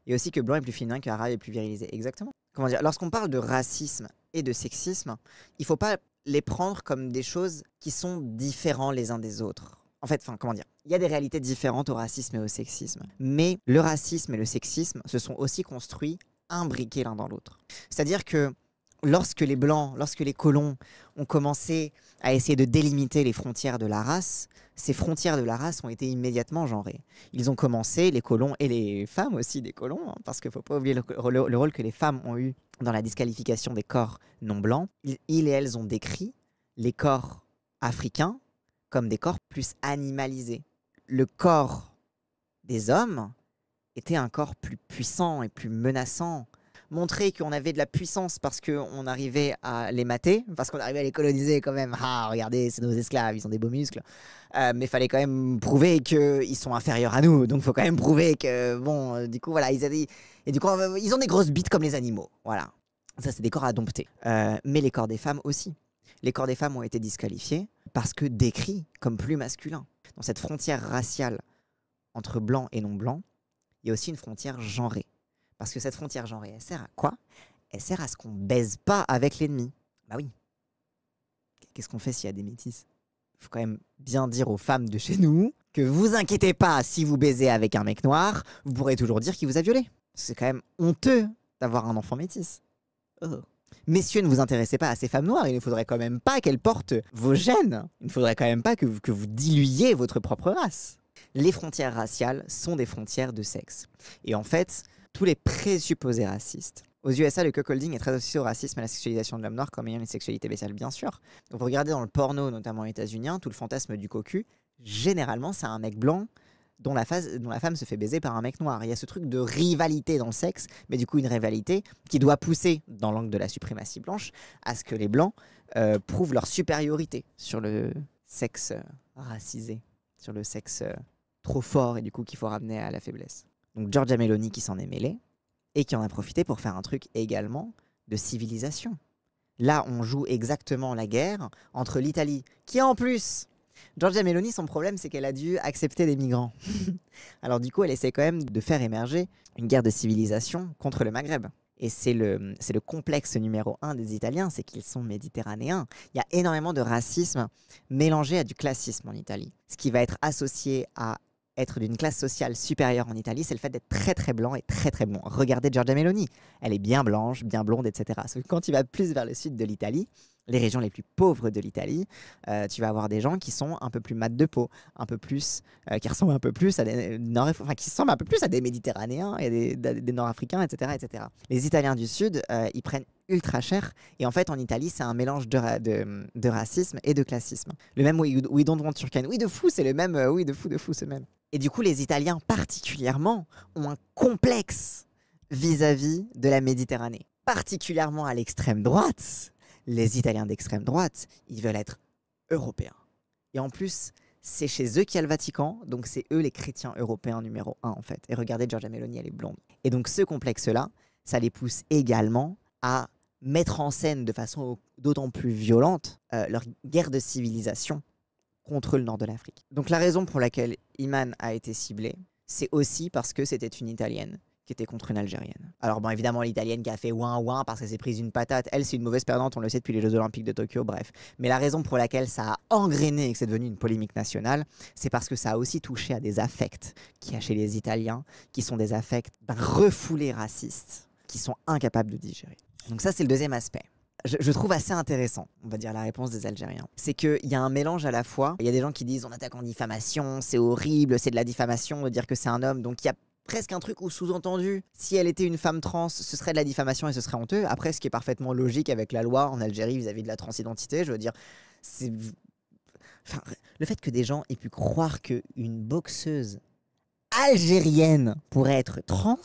Et aussi que blanc est plus féminin, que arabe est plus virilisé. Exactement. Comment dire? Lorsqu'on parle de racisme et de sexisme, il ne faut pas les prendre comme des choses qui sont différents les uns des autres. En fait, comment dire? Il y a des réalités différentes au racisme et au sexisme. Mais le racisme et le sexisme se sont aussi construits imbriqués l'un dans l'autre. C'est-à-dire que lorsque les Blancs, lorsque les colons ont commencé à essayer de délimiter les frontières de la race, ces frontières de la race ont été immédiatement genrées. Ils ont commencé, les colons et les femmes aussi des colons, hein, parce qu'il ne faut pas oublier le rôle que les femmes ont eu dans la disqualification des corps non blancs. Ils et elles ont décrit les corps africains comme des corps plus animalisés. Le corps des hommes était un corps plus puissant et plus menaçant. Montrer qu'on avait de la puissance parce qu'on arrivait à les mater, parce qu'on arrivait à les coloniser quand même. Ah, regardez, c'est nos esclaves, ils ont des beaux muscles. Mais il fallait quand même prouver qu'ils sont inférieurs à nous. Donc il faut quand même prouver que, bon, du coup, voilà, et du coup, ils ont des grosses bites comme les animaux. Voilà. Ça, c'est des corps à dompter. Mais les corps des femmes aussi. Les corps des femmes ont été disqualifiés parce que décrits comme plus masculins. Dans cette frontière raciale entre blanc et non blanc, il y a aussi une frontière genrée. Parce que cette frontière genrée, elle sert à quoi? Elle sert à ce qu'on baise pas avec l'ennemi. Bah oui. Qu'est-ce qu'on fait s'il y a des métis? Il faut quand même bien dire aux femmes de chez nous que vous inquiétez pas, si vous baisez avec un mec noir, vous pourrez toujours dire qu'il vous a violé. C'est quand même honteux d'avoir un enfant métis. Oh. Messieurs, ne vous intéressez pas à ces femmes noires, il ne faudrait quand même pas qu'elles portent vos gènes. Il ne faudrait quand même pas que vous diluiez votre propre race. Les frontières raciales sont des frontières de sexe. Et en fait, tous les présupposés racistes. Aux USA, le cuckolding est très associé au racisme et à la sexualisation de l'homme noir comme ayant une sexualité bestiale, bien sûr. Donc, vous regardez dans le porno, notamment états-unien, tout le fantasme du cocu, généralement, c'est un mec blanc dont la femme se fait baiser par un mec noir. Il y a ce truc de rivalité dans le sexe, mais du coup une rivalité qui doit pousser, dans l'angle de la suprématie blanche, à ce que les blancs prouvent leur supériorité sur le sexe racisé, sur le sexe trop fort et du coup qu'il faut ramener à la faiblesse. Donc Giorgia Meloni qui s'en est mêlée et qui en a profité pour faire un truc également de civilisation. Là, on joue exactement la guerre entre l'Italie, qui en plus, Giorgia Meloni, son problème, c'est qu'elle a dû accepter des migrants. Alors du coup, elle essaie quand même de faire émerger une guerre de civilisation contre le Maghreb. Et c'est le complexe numéro 1 des Italiens, c'est qu'ils sont méditerranéens. Il y a énormément de racisme mélangé à du classisme en Italie. Ce qui va être associé à être d'une classe sociale supérieure en Italie, c'est le fait d'être très très blanc et très très blond. Regardez Giorgia Meloni, elle est bien blanche, bien blonde, etc. Sauf que quand tu vas plus vers le sud de l'Italie, les régions les plus pauvres de l'Italie, tu vas avoir des gens qui sont un peu plus mat de peau, un peu plus, qui ressemblent un peu plus à qui ressemblent un peu plus à des Méditerranéens et des Nord-Africains, etc., etc. Les Italiens du Sud, ils prennent ultra cher. Et en fait, en Italie, c'est un mélange de racisme et de classisme. Le même We don't want Turkey. Oui, de fou, c'est le même. Oui, de fou, c'est le même. Et du coup, les Italiens, particulièrement, ont un complexe vis-à-vis de la Méditerranée. Particulièrement à l'extrême droite, les Italiens d'extrême droite, ils veulent être européens. Et en plus, c'est chez eux qu'il y a le Vatican, donc c'est eux les chrétiens européens numéro 1 en fait. Et regardez, Giorgia Meloni, elle est blonde. Et donc ce complexe-là, ça les pousse également à mettre en scène de façon d'autant plus violente leur guerre de civilisation contre le nord de l'Afrique. Donc la raison pour laquelle Iman a été ciblée, c'est aussi parce que c'était une Italienne qui était contre une Algérienne. Alors bon, évidemment, l'Italienne qui a fait ouin ouin parce qu'elle s'est prise une patate, elle c'est une mauvaise perdante, on le sait depuis les Jeux Olympiques de Tokyo, bref. Mais la raison pour laquelle ça a engrainé et que c'est devenu une polémique nationale, c'est parce que ça a aussi touché à des affects qu'il y a chez les Italiens, qui sont des affects d'un refoulé raciste, qui sont incapables de digérer. Donc ça, c'est le deuxième aspect. Je trouve assez intéressant, on va dire, la réponse des Algériens. C'est qu'il y a un mélange à la fois. Il y a des gens qui disent on attaque en diffamation, c'est horrible, c'est de la diffamation de dire que c'est un homme. Donc il y a presque un truc où sous-entendu, si elle était une femme trans, ce serait de la diffamation et ce serait honteux. Après, ce qui est parfaitement logique avec la loi en Algérie vis-à-vis de la transidentité, je veux dire, c'est... Enfin, le fait que des gens aient pu croire qu'une boxeuse algérienne pourrait être trans...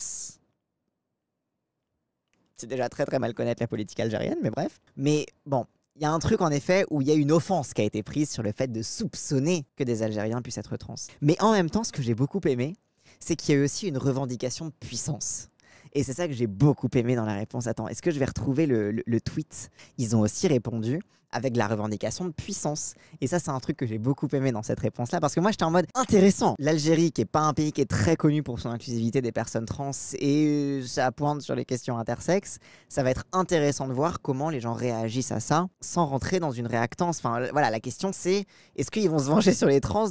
C'est déjà très très mal connaître la politique algérienne, mais bref. Mais bon, il y a un truc en effet où il y a une offense qui a été prise sur le fait de soupçonner que des Algériens puissent être trans. Mais en même temps, ce que j'ai beaucoup aimé, c'est qu'il y a eu aussi une revendication de puissance. Et c'est ça que j'ai beaucoup aimé dans la réponse. Attends, est-ce que je vais retrouver le tweet? Ils ont aussi répondu avec de la revendication de puissance. Et ça, c'est un truc que j'ai beaucoup aimé dans cette réponse-là, parce que moi, j'étais en mode intéressant. L'Algérie, qui est pas un pays qui est très connu pour son inclusivité des personnes trans, et ça pointe sur les questions intersexes, ça va être intéressant de voir comment les gens réagissent à ça, sans rentrer dans une réactance. Enfin, voilà, la question, c'est est-ce qu'ils vont se venger sur les trans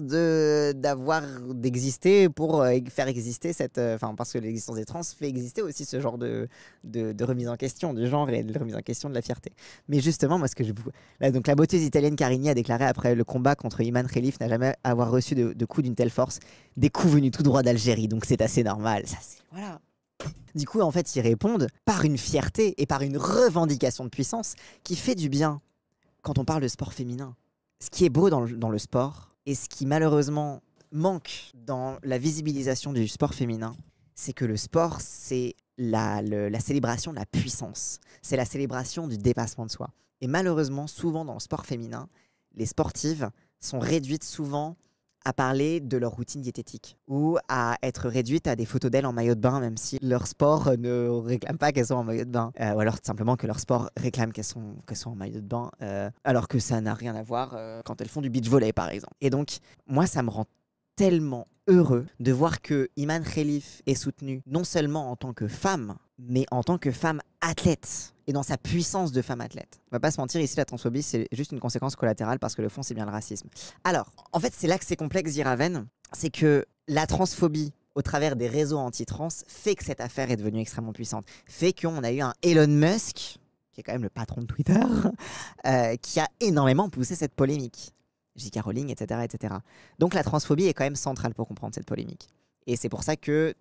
d'exister pour faire exister cette... Enfin, parce que l'existence des trans fait exister aussi ce genre de remise en question du genre et de remise en question de la fierté. Mais justement, moi, ce que j'ai beaucoup... Là, donc la botteuse italienne Carini a déclaré après le combat contre Iman Khelif n'a jamais avoir reçu de coups d'une telle force, des coups venus tout droit d'Algérie, donc c'est assez normal. Ça, voilà. Du coup, en fait, ils répondent par une fierté et par une revendication de puissance qui fait du bien quand on parle de sport féminin. Ce qui est beau dans le sport et ce qui malheureusement manque dans la visibilisation du sport féminin, c'est que le sport, c'est la célébration de la puissance. C'est la célébration du dépassement de soi. Et malheureusement, souvent dans le sport féminin, les sportives sont réduites souvent à parler de leur routine diététique ou à être réduites à des photos d'elles en maillot de bain, même si leur sport ne réclame pas qu'elles soient en maillot de bain. Ou alors tout simplement que leur sport réclame qu'elles soient en maillot de bain, alors que ça n'a rien à voir quand elles font du beach volley, par exemple. Et donc, moi, ça me rend tellement heureux de voir que Iman Khelif est soutenue non seulement en tant que femme, mais en tant que femme athlète et dans sa puissance de femme athlète. On va pas se mentir, ici la transphobie c'est juste une conséquence collatérale parce que le fond c'est bien le racisme. Alors, en fait c'est là que c'est complexe, dit Raven, c'est que la transphobie au travers des réseaux anti-trans fait que cette affaire est devenue extrêmement puissante, fait qu'on a eu un Elon Musk, qui est quand même le patron de Twitter, qui a énormément poussé cette polémique. J.K. Rowling, etc., etc. Donc la transphobie est quand même centrale pour comprendre cette polémique. Et c'est pour ça que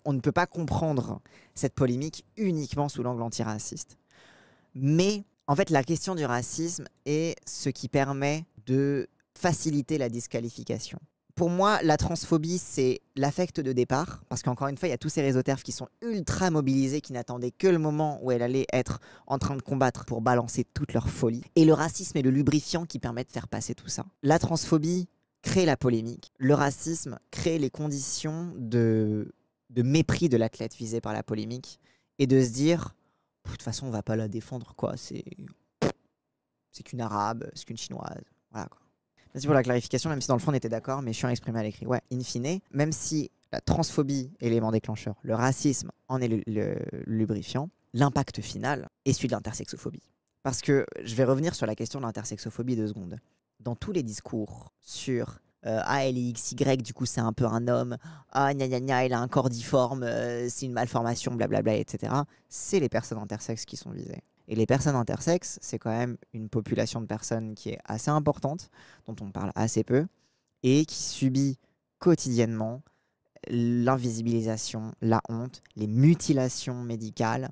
on ne peut pas comprendre cette polémique uniquement sous l'angle antiraciste. Mais en fait, la question du racisme est ce qui permet de faciliter la disqualification. Pour moi, la transphobie, c'est l'affect de départ, parce qu'encore une fois, il y a tous ces réseaux TERF qui sont ultra mobilisés, qui n'attendaient que le moment où elle allait être en train de combattre pour balancer toute leur folie. Et le racisme est le lubrifiant qui permet de faire passer tout ça. La transphobie, crée la polémique. Le racisme crée les conditions de mépris de l'athlète visé par la polémique et de se dire, de toute façon, on va pas la défendre, quoi. C'est qu'une arabe, c'est qu'une chinoise. Voilà, quoi. Merci pour la clarification, même si dans le fond on était d'accord, mais je suis exprimé à l'écrit. Ouais, in fine, même si la transphobie est l'élément déclencheur, le racisme en est le lubrifiant, l'impact final est celui de l'intersexophobie. Parce que je vais revenir sur la question de l'intersexophobie 2 secondes. Dans tous les discours sur ah, elle est XY, du coup c'est un peu un homme, ah, gna gna gna, il a un corps difforme, c'est une malformation, blablabla, etc. C'est les personnes intersexes qui sont visées. Et les personnes intersexes, c'est quand même une population de personnes qui est assez importante, dont on parle assez peu, et qui subit quotidiennement l'invisibilisation, la honte, les mutilations médicales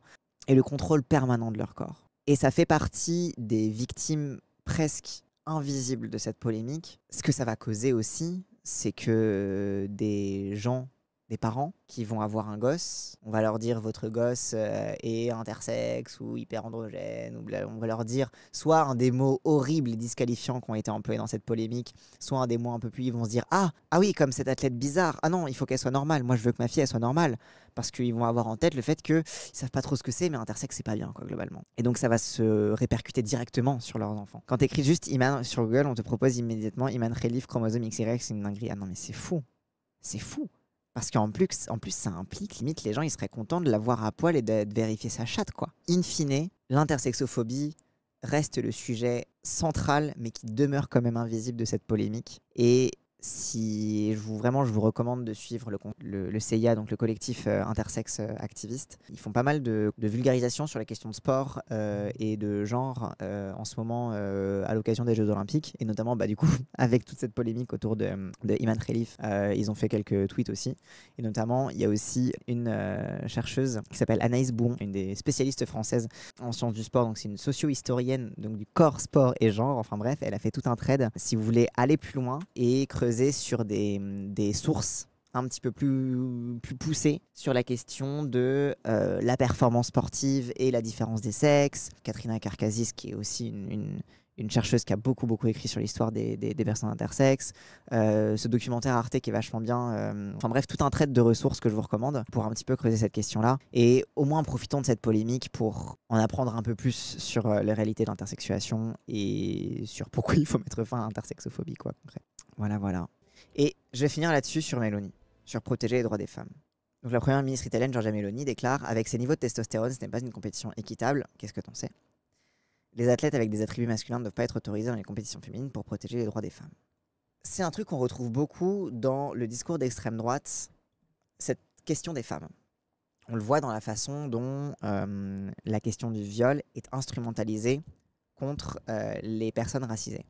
et le contrôle permanent de leur corps. Et ça fait partie des victimes presque invisibles de cette polémique. Ce que ça va causer aussi, c'est que des gens, des parents qui vont avoir un gosse, on va leur dire votre gosse est intersexe ou hyperandrogène, ou on va leur dire soit un des mots horribles et disqualifiants qui ont été employés dans cette polémique, soit un des mots un peu plus, ils vont se dire ah oui, comme cette athlète bizarre, ah non, il faut qu'elle soit normale, moi je veux que ma fille elle soit normale, parce qu'ils vont avoir en tête le fait qu'ils savent pas trop ce que c'est, mais intersexe c'est pas bien, quoi, globalement. Et donc ça va se répercuter directement sur leurs enfants. Quand t'écris juste Iman sur Google, on te propose immédiatement Iman Khelif chromosome XY, c'est une dinguerie. Ah non mais c'est fou, c'est fou. Parce qu'en plus, ça implique, limite, les gens, ils seraient contents de la voir à poil et de vérifier sa chatte, quoi. In fine, l'intersexophobie reste le sujet central, mais qui demeure quand même invisible de cette polémique. Et si je vous recommande de suivre le CIA, donc le collectif intersexe activiste. Ils font pas mal de vulgarisation sur la question de sport et de genre en ce moment à l'occasion des Jeux Olympiques, et notamment du coup avec toute cette polémique autour de Iman Khelif, ils ont fait quelques tweets aussi, et notamment il y a aussi une chercheuse qui s'appelle Anaïs Bouon, une des spécialistes françaises en sciences du sport, donc c'est une socio-historienne donc du corps, sport et genre, enfin bref, elle a fait tout un thread si vous voulez aller plus loin et creuser sur des sources un petit peu plus poussées sur la question de la performance sportive et la différence des sexes. Katrina Karkazis, qui est aussi une chercheuse qui a beaucoup écrit sur l'histoire des personnes intersexes. Ce documentaire Arte qui est vachement bien. Enfin bref, tout un trait de ressources que je vous recommande pour un petit peu creuser cette question-là. Et au moins profitons de cette polémique pour en apprendre un peu plus sur les réalités de l'intersexuation et sur pourquoi il faut mettre fin à l'intersexophobie, quoi, concrètement. Voilà. Et je vais finir là-dessus sur Meloni, sur protéger les droits des femmes. Donc la première ministre italienne, Giorgia Meloni, déclare « Avec ses niveaux de testostérone, ce n'est pas une compétition équitable. Qu'est-ce que t'en sais ? Les athlètes avec des attributs masculins ne doivent pas être autorisés dans les compétitions féminines pour protéger les droits des femmes. » C'est un truc qu'on retrouve beaucoup dans le discours d'extrême droite, cette question des femmes. On le voit dans la façon dont la question du viol est instrumentalisée contre les personnes racisées.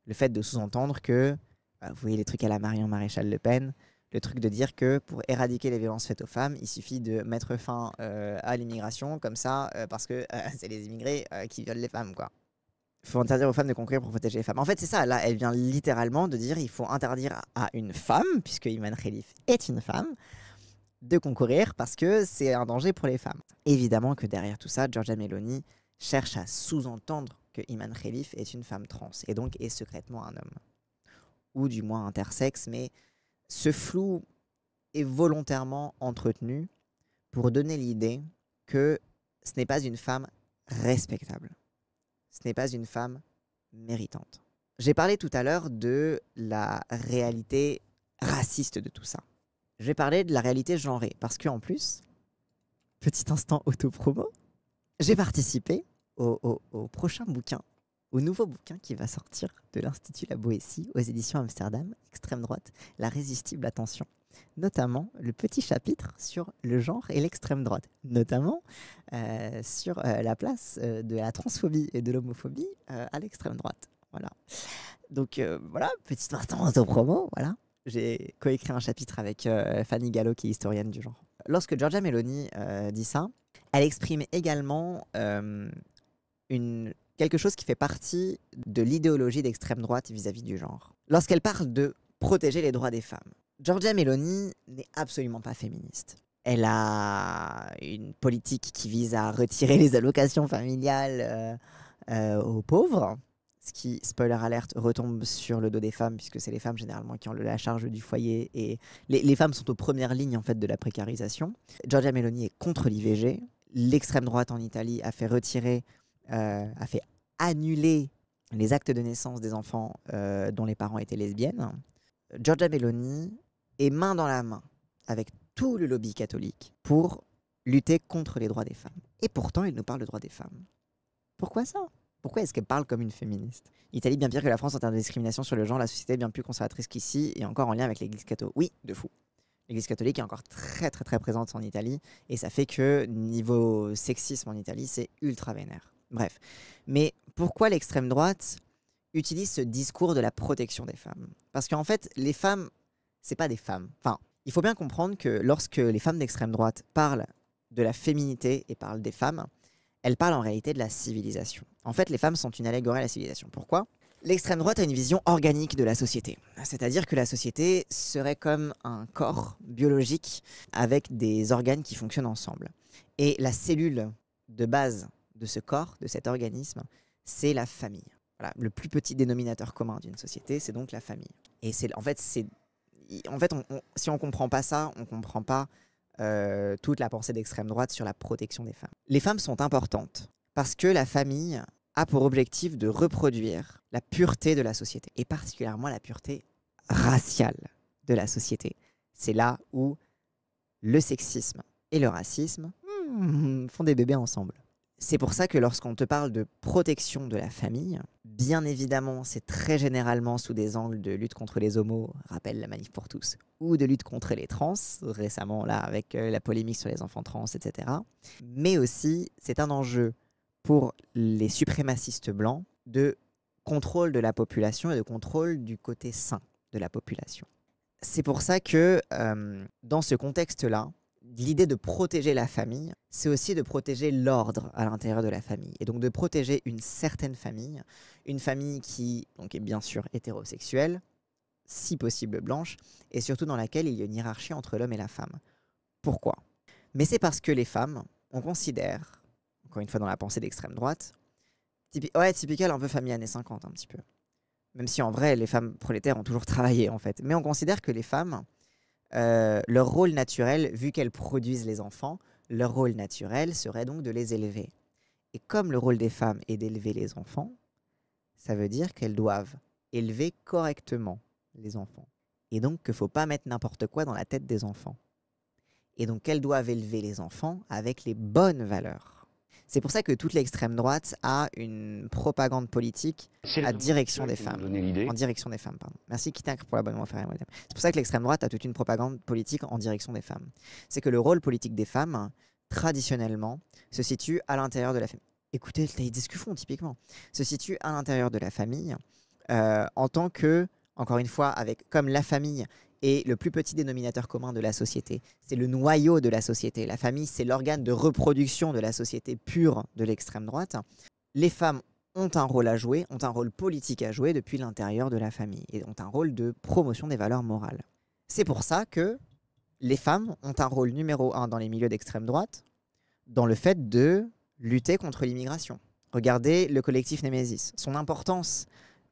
Le fait de sous-entendre que, vous voyez les trucs à la Marion Maréchal Le Pen, le truc de dire que pour éradiquer les violences faites aux femmes, il suffit de mettre fin à l'immigration, comme ça, parce que c'est les immigrés qui violent les femmes, quoi. Il faut interdire aux femmes de concourir pour protéger les femmes. En fait, c'est ça, là, elle vient littéralement de dire il faut interdire à une femme, puisque Iman Khelif est une femme, de concourir parce que c'est un danger pour les femmes. Évidemment que derrière tout ça, Giorgia Meloni cherche à sous-entendre que Iman Khelif est une femme trans et donc est secrètement un homme. Ou du moins intersexe, mais ce flou est volontairement entretenu pour donner l'idée que ce n'est pas une femme respectable. Ce n'est pas une femme méritante. J'ai parlé tout à l'heure de la réalité raciste de tout ça. Je vais parler de la réalité genrée, parce qu'en plus, petit instant autopromo, j'ai participé au prochain bouquin, au nouveau bouquin qui va sortir de l'Institut La Boétie aux éditions Amsterdam, extrême droite, la résistible attention. Notamment le petit chapitre sur le genre et l'extrême droite, notamment sur la place de la transphobie et de l'homophobie à l'extrême droite. Voilà. Donc voilà, petit instant autopromo, voilà. J'ai coécrit un chapitre avec Fanny Gallo, qui est historienne du genre. Lorsque Giorgia Meloni dit ça, elle exprime également quelque chose qui fait partie de l'idéologie d'extrême droite vis-à-vis du genre. Lorsqu'elle parle de protéger les droits des femmes, Giorgia Meloni n'est absolument pas féministe. Elle a une politique qui vise à retirer les allocations familiales aux pauvres, ce qui, spoiler alert, retombe sur le dos des femmes, puisque c'est les femmes généralement qui ont la charge du foyer, et les femmes sont aux premières lignes en fait de la précarisation. Giorgia Meloni est contre l'IVG. L'extrême droite en Italie a fait a fait annuler les actes de naissance des enfants dont les parents étaient lesbiennes. Giorgia Meloni est main dans la main avec tout le lobby catholique pour lutter contre les droits des femmes. Et pourtant, il nous parle de droits des femmes. Pourquoi ça ? Pourquoi est-ce qu'elle parle comme une féministe ? L'Italie, bien pire que la France en termes de discrimination sur le genre, la société est bien plus conservatrice qu'ici, et encore en lien avec l'église catholique. Oui, de fou. L'église catholique est encore très très très présente en Italie, et ça fait que niveau sexisme en Italie, c'est ultra vénère. Bref. Mais pourquoi l'extrême droite utilise ce discours de la protection des femmes ? Parce qu'en fait, les femmes, c'est pas des femmes. Enfin, il faut bien comprendre que lorsque les femmes d'extrême droite parlent de la féminité et parlent des femmes, elles parlent en réalité de la civilisation. En fait, les femmes sont une allégorie à la civilisation. Pourquoi ? L'extrême droite a une vision organique de la société. C'est-à-dire que la société serait comme un corps biologique avec des organes qui fonctionnent ensemble. Et la cellule de base de ce corps, de cet organisme, c'est la famille. Voilà, le plus petit dénominateur commun d'une société, c'est donc la famille. Et si on ne comprend pas ça, on ne comprend pas toute la pensée d'extrême droite sur la protection des femmes. Les femmes sont importantes parce que la famille a pour objectif de reproduire la pureté de la société, et particulièrement la pureté raciale de la société. C'est là où le sexisme et le racisme font des bébés ensemble. C'est pour ça que lorsqu'on te parle de protection de la famille, bien évidemment, c'est très généralement sous des angles de lutte contre les homos, rappelle la Manif pour tous, ou de lutte contre les trans, récemment là avec la polémique sur les enfants trans, etc. Mais aussi, c'est un enjeu pour les suprémacistes blancs de contrôle de la population et de contrôle du côté sain de la population. C'est pour ça que dans ce contexte-là, l'idée de protéger la famille, c'est aussi de protéger l'ordre à l'intérieur de la famille. Et donc de protéger une certaine famille, une famille qui donc, est bien sûr hétérosexuelle, si possible blanche, et surtout dans laquelle il y a une hiérarchie entre l'homme et la femme. Pourquoi ? Mais c'est parce que les femmes, on considère, encore une fois dans la pensée d'extrême droite, typical un peu famille années 50 un petit peu. Même si en vrai, les femmes prolétaires ont toujours travaillé en fait. Mais on considère que les femmes, leur rôle naturel, vu qu'elles produisent les enfants, leur rôle naturel serait donc de les élever. Et comme le rôle des femmes est d'élever les enfants, ça veut dire qu'elles doivent élever correctement les enfants. Et donc qu'il ne faut pas mettre n'importe quoi dans la tête des enfants. Et donc qu'elles doivent élever les enfants avec les bonnes valeurs. C'est pour ça que toute l'extrême droite a une propagande politique en direction des femmes. Merci Kitak pour l'abonnement. C'est pour ça que l'extrême droite a toute une propagande politique en direction des femmes. C'est que le rôle politique des femmes, traditionnellement, se situe à l'intérieur de la famille. Écoutez, les discussions typiquement, se situe à l'intérieur de la famille en tant que, encore une fois, comme la famille est le plus petit dénominateur commun de la société. C'est le noyau de la société. La famille, c'est l'organe de reproduction de la société pure de l'extrême droite. Les femmes ont un rôle à jouer, ont un rôle politique à jouer depuis l'intérieur de la famille et ont un rôle de promotion des valeurs morales. C'est pour ça que les femmes ont un rôle numéro 1 dans les milieux d'extrême droite, dans le fait de lutter contre l'immigration. Regardez le collectif Némésis. Son importance,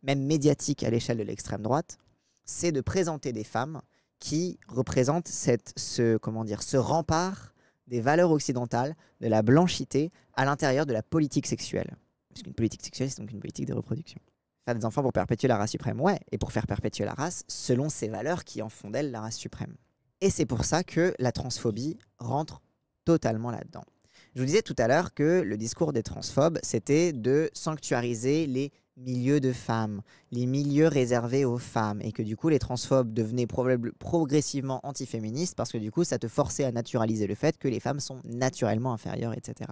même médiatique à l'échelle de l'extrême droite, c'est de présenter des femmes qui représentent ce rempart des valeurs occidentales, de la blanchité à l'intérieur de la politique sexuelle. Parce qu'une politique sexuelle, c'est donc une politique de reproduction. Faire des enfants pour perpétuer la race suprême, ouais, et pour faire perpétuer la race selon ces valeurs qui en font d'elle la race suprême. Et c'est pour ça que la transphobie rentre totalement là-dedans. Je vous disais tout à l'heure que le discours des transphobes, c'était de sanctuariser les milieux de femmes, les milieux réservés aux femmes, et que du coup les transphobes devenaient progressivement antiféministes parce que du coup ça te forçait à naturaliser le fait que les femmes sont naturellement inférieures, etc.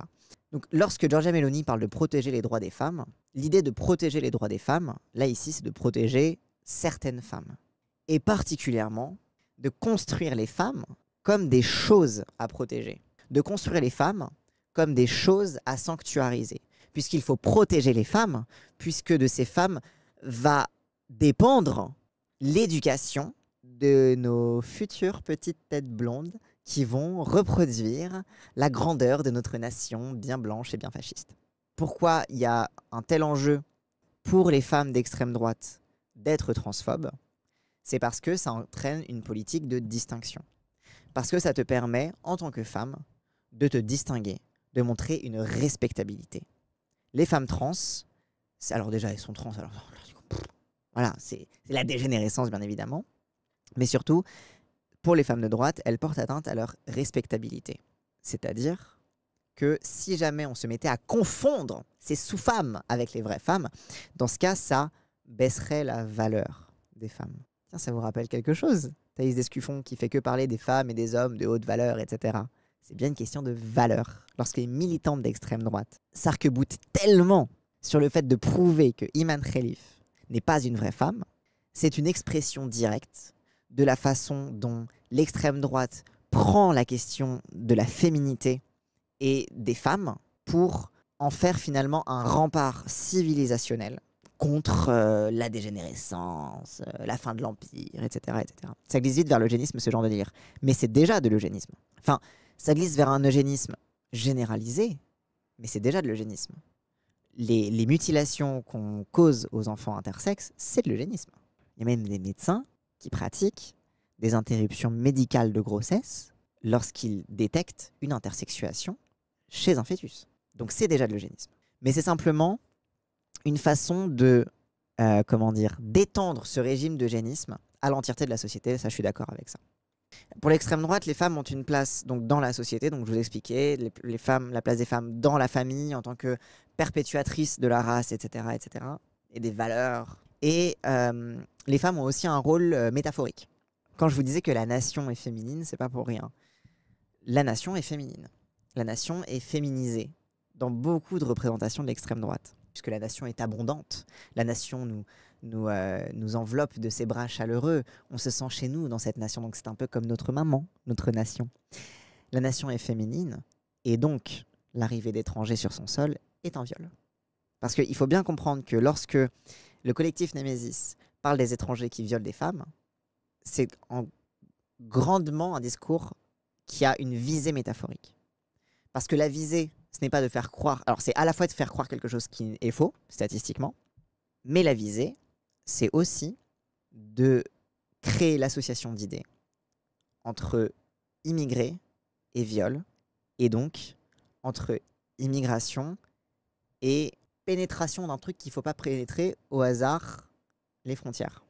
Donc lorsque Giorgia Meloni parle de protéger les droits des femmes, l'idée de protéger les droits des femmes, là ici c'est de protéger certaines femmes, et particulièrement de construire les femmes comme des choses à protéger, de construire les femmes comme des choses à sanctuariser. Puisqu'il faut protéger les femmes, puisque de ces femmes va dépendre l'éducation de nos futures petites têtes blondes qui vont reproduire la grandeur de notre nation bien blanche et bien fasciste. Pourquoi il y a un tel enjeu pour les femmes d'extrême droite d'être transphobes, c'est parce que ça entraîne une politique de distinction. Parce que ça te permet, en tant que femme, de te distinguer, de montrer une respectabilité. Les femmes trans, alors déjà elles sont trans, alors voilà, c'est la dégénérescence bien évidemment, mais surtout, pour les femmes de droite, elles portent atteinte à leur respectabilité. C'est-à-dire que si jamais on se mettait à confondre ces sous-femmes avec les vraies femmes, dans ce cas, ça baisserait la valeur des femmes. Tiens, ça vous rappelle quelque chose, Thaïs Descuffon, qui fait que parler des femmes et des hommes de haute valeur, etc. C'est bien une question de valeur. Lorsqu'elle est militante d'extrême droite, s'arc-boute tellement sur le fait de prouver que Iman Khelif n'est pas une vraie femme, c'est une expression directe de la façon dont l'extrême droite prend la question de la féminité et des femmes pour en faire finalement un rempart civilisationnel contre la dégénérescence, la fin de l'Empire, etc., etc. Ça glisse vite vers l'eugénisme, ce genre de délire. Mais c'est déjà de l'eugénisme. Enfin, ça glisse vers un eugénisme généralisé, mais c'est déjà de l'eugénisme. Les mutilations qu'on cause aux enfants intersexes, c'est de l'eugénisme. Il y a même des médecins qui pratiquent des interruptions médicales de grossesse lorsqu'ils détectent une intersexuation chez un fœtus. Donc c'est déjà de l'eugénisme. Mais c'est simplement une façon de d'étendre ce régime d'eugénisme à l'entièreté de la société. Ça, je suis d'accord avec ça. Pour l'extrême droite, les femmes ont une place donc, dans la société. Donc, je vous expliquais, les femmes, la place des femmes dans la famille en tant que perpétuatrices de la race, etc., etc., et des valeurs. Et les femmes ont aussi un rôle métaphorique. Quand je vous disais que la nation est féminine, c'est pas pour rien. La nation est féminine. La nation est féminisée dans beaucoup de représentations de l'extrême droite, puisque la nation est abondante. La nation nous enveloppe de ses bras chaleureux. On se sent chez nous dans cette nation. Donc c'est un peu comme notre maman, notre nation. La nation est féminine, et donc l'arrivée d'étrangers sur son sol est un viol. Parce qu'il faut bien comprendre que lorsque le collectif Némésis parle des étrangers qui violent des femmes, c'est grandement un discours qui a une visée métaphorique. Parce que la visée, ce n'est pas de faire croire... Alors, c'est à la fois de faire croire quelque chose qui est faux, statistiquement, mais la visée, c'est aussi de créer l'association d'idées entre immigrés et viol, et donc entre immigration et pénétration d'un truc qu'il ne faut pas pénétrer au hasard, les frontières.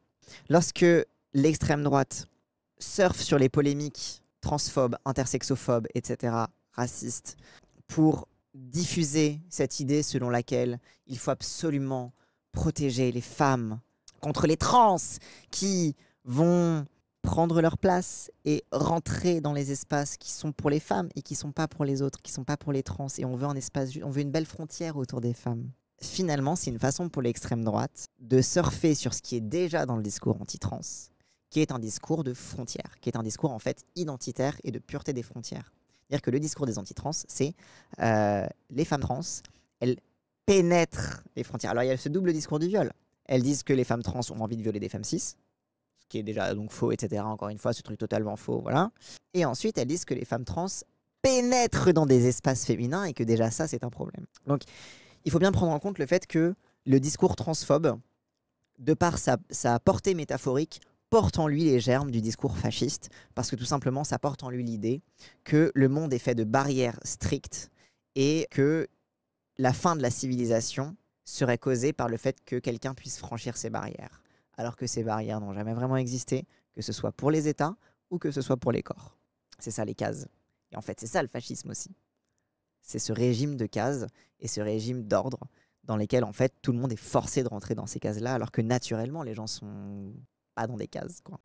Lorsque l'extrême droite surfe sur les polémiques transphobes, intersexophobes, etc., racistes, pour diffuser cette idée selon laquelle il faut absolument protéger les femmes contre les trans qui vont prendre leur place et rentrer dans les espaces qui sont pour les femmes et qui ne sont pas pour les autres, qui ne sont pas pour les trans. Et on veut un espace, on veut une belle frontière autour des femmes. Finalement, c'est une façon pour l'extrême droite de surfer sur ce qui est déjà dans le discours anti-trans, qui est un discours de frontières, qui est un discours en fait identitaire et de pureté des frontières. C'est-à-dire que le discours des anti-trans, c'est les femmes trans, elles pénètrent les frontières. Alors il y a ce double discours du viol. Elles disent que les femmes trans ont envie de violer des femmes cis, ce qui est déjà donc faux, etc. Encore une fois, ce truc totalement faux, voilà. Et ensuite, elles disent que les femmes trans pénètrent dans des espaces féminins et que déjà ça, c'est un problème. Donc, il faut bien prendre en compte le fait que le discours transphobe, de par sa portée métaphorique, porte en lui les germes du discours fasciste, parce que tout simplement, ça porte en lui l'idée que le monde est fait de barrières strictes et que la fin de la civilisation serait causée par le fait que quelqu'un puisse franchir ces barrières, alors que ces barrières n'ont jamais vraiment existé, que ce soit pour les États ou que ce soit pour les corps. C'est ça les cases. Et en fait, c'est ça le fascisme aussi. C'est ce régime de cases et ce régime d'ordre dans lesquels en fait tout le monde est forcé de rentrer dans ces cases-là, alors que naturellement les gens sont pas dans des cases, quoi.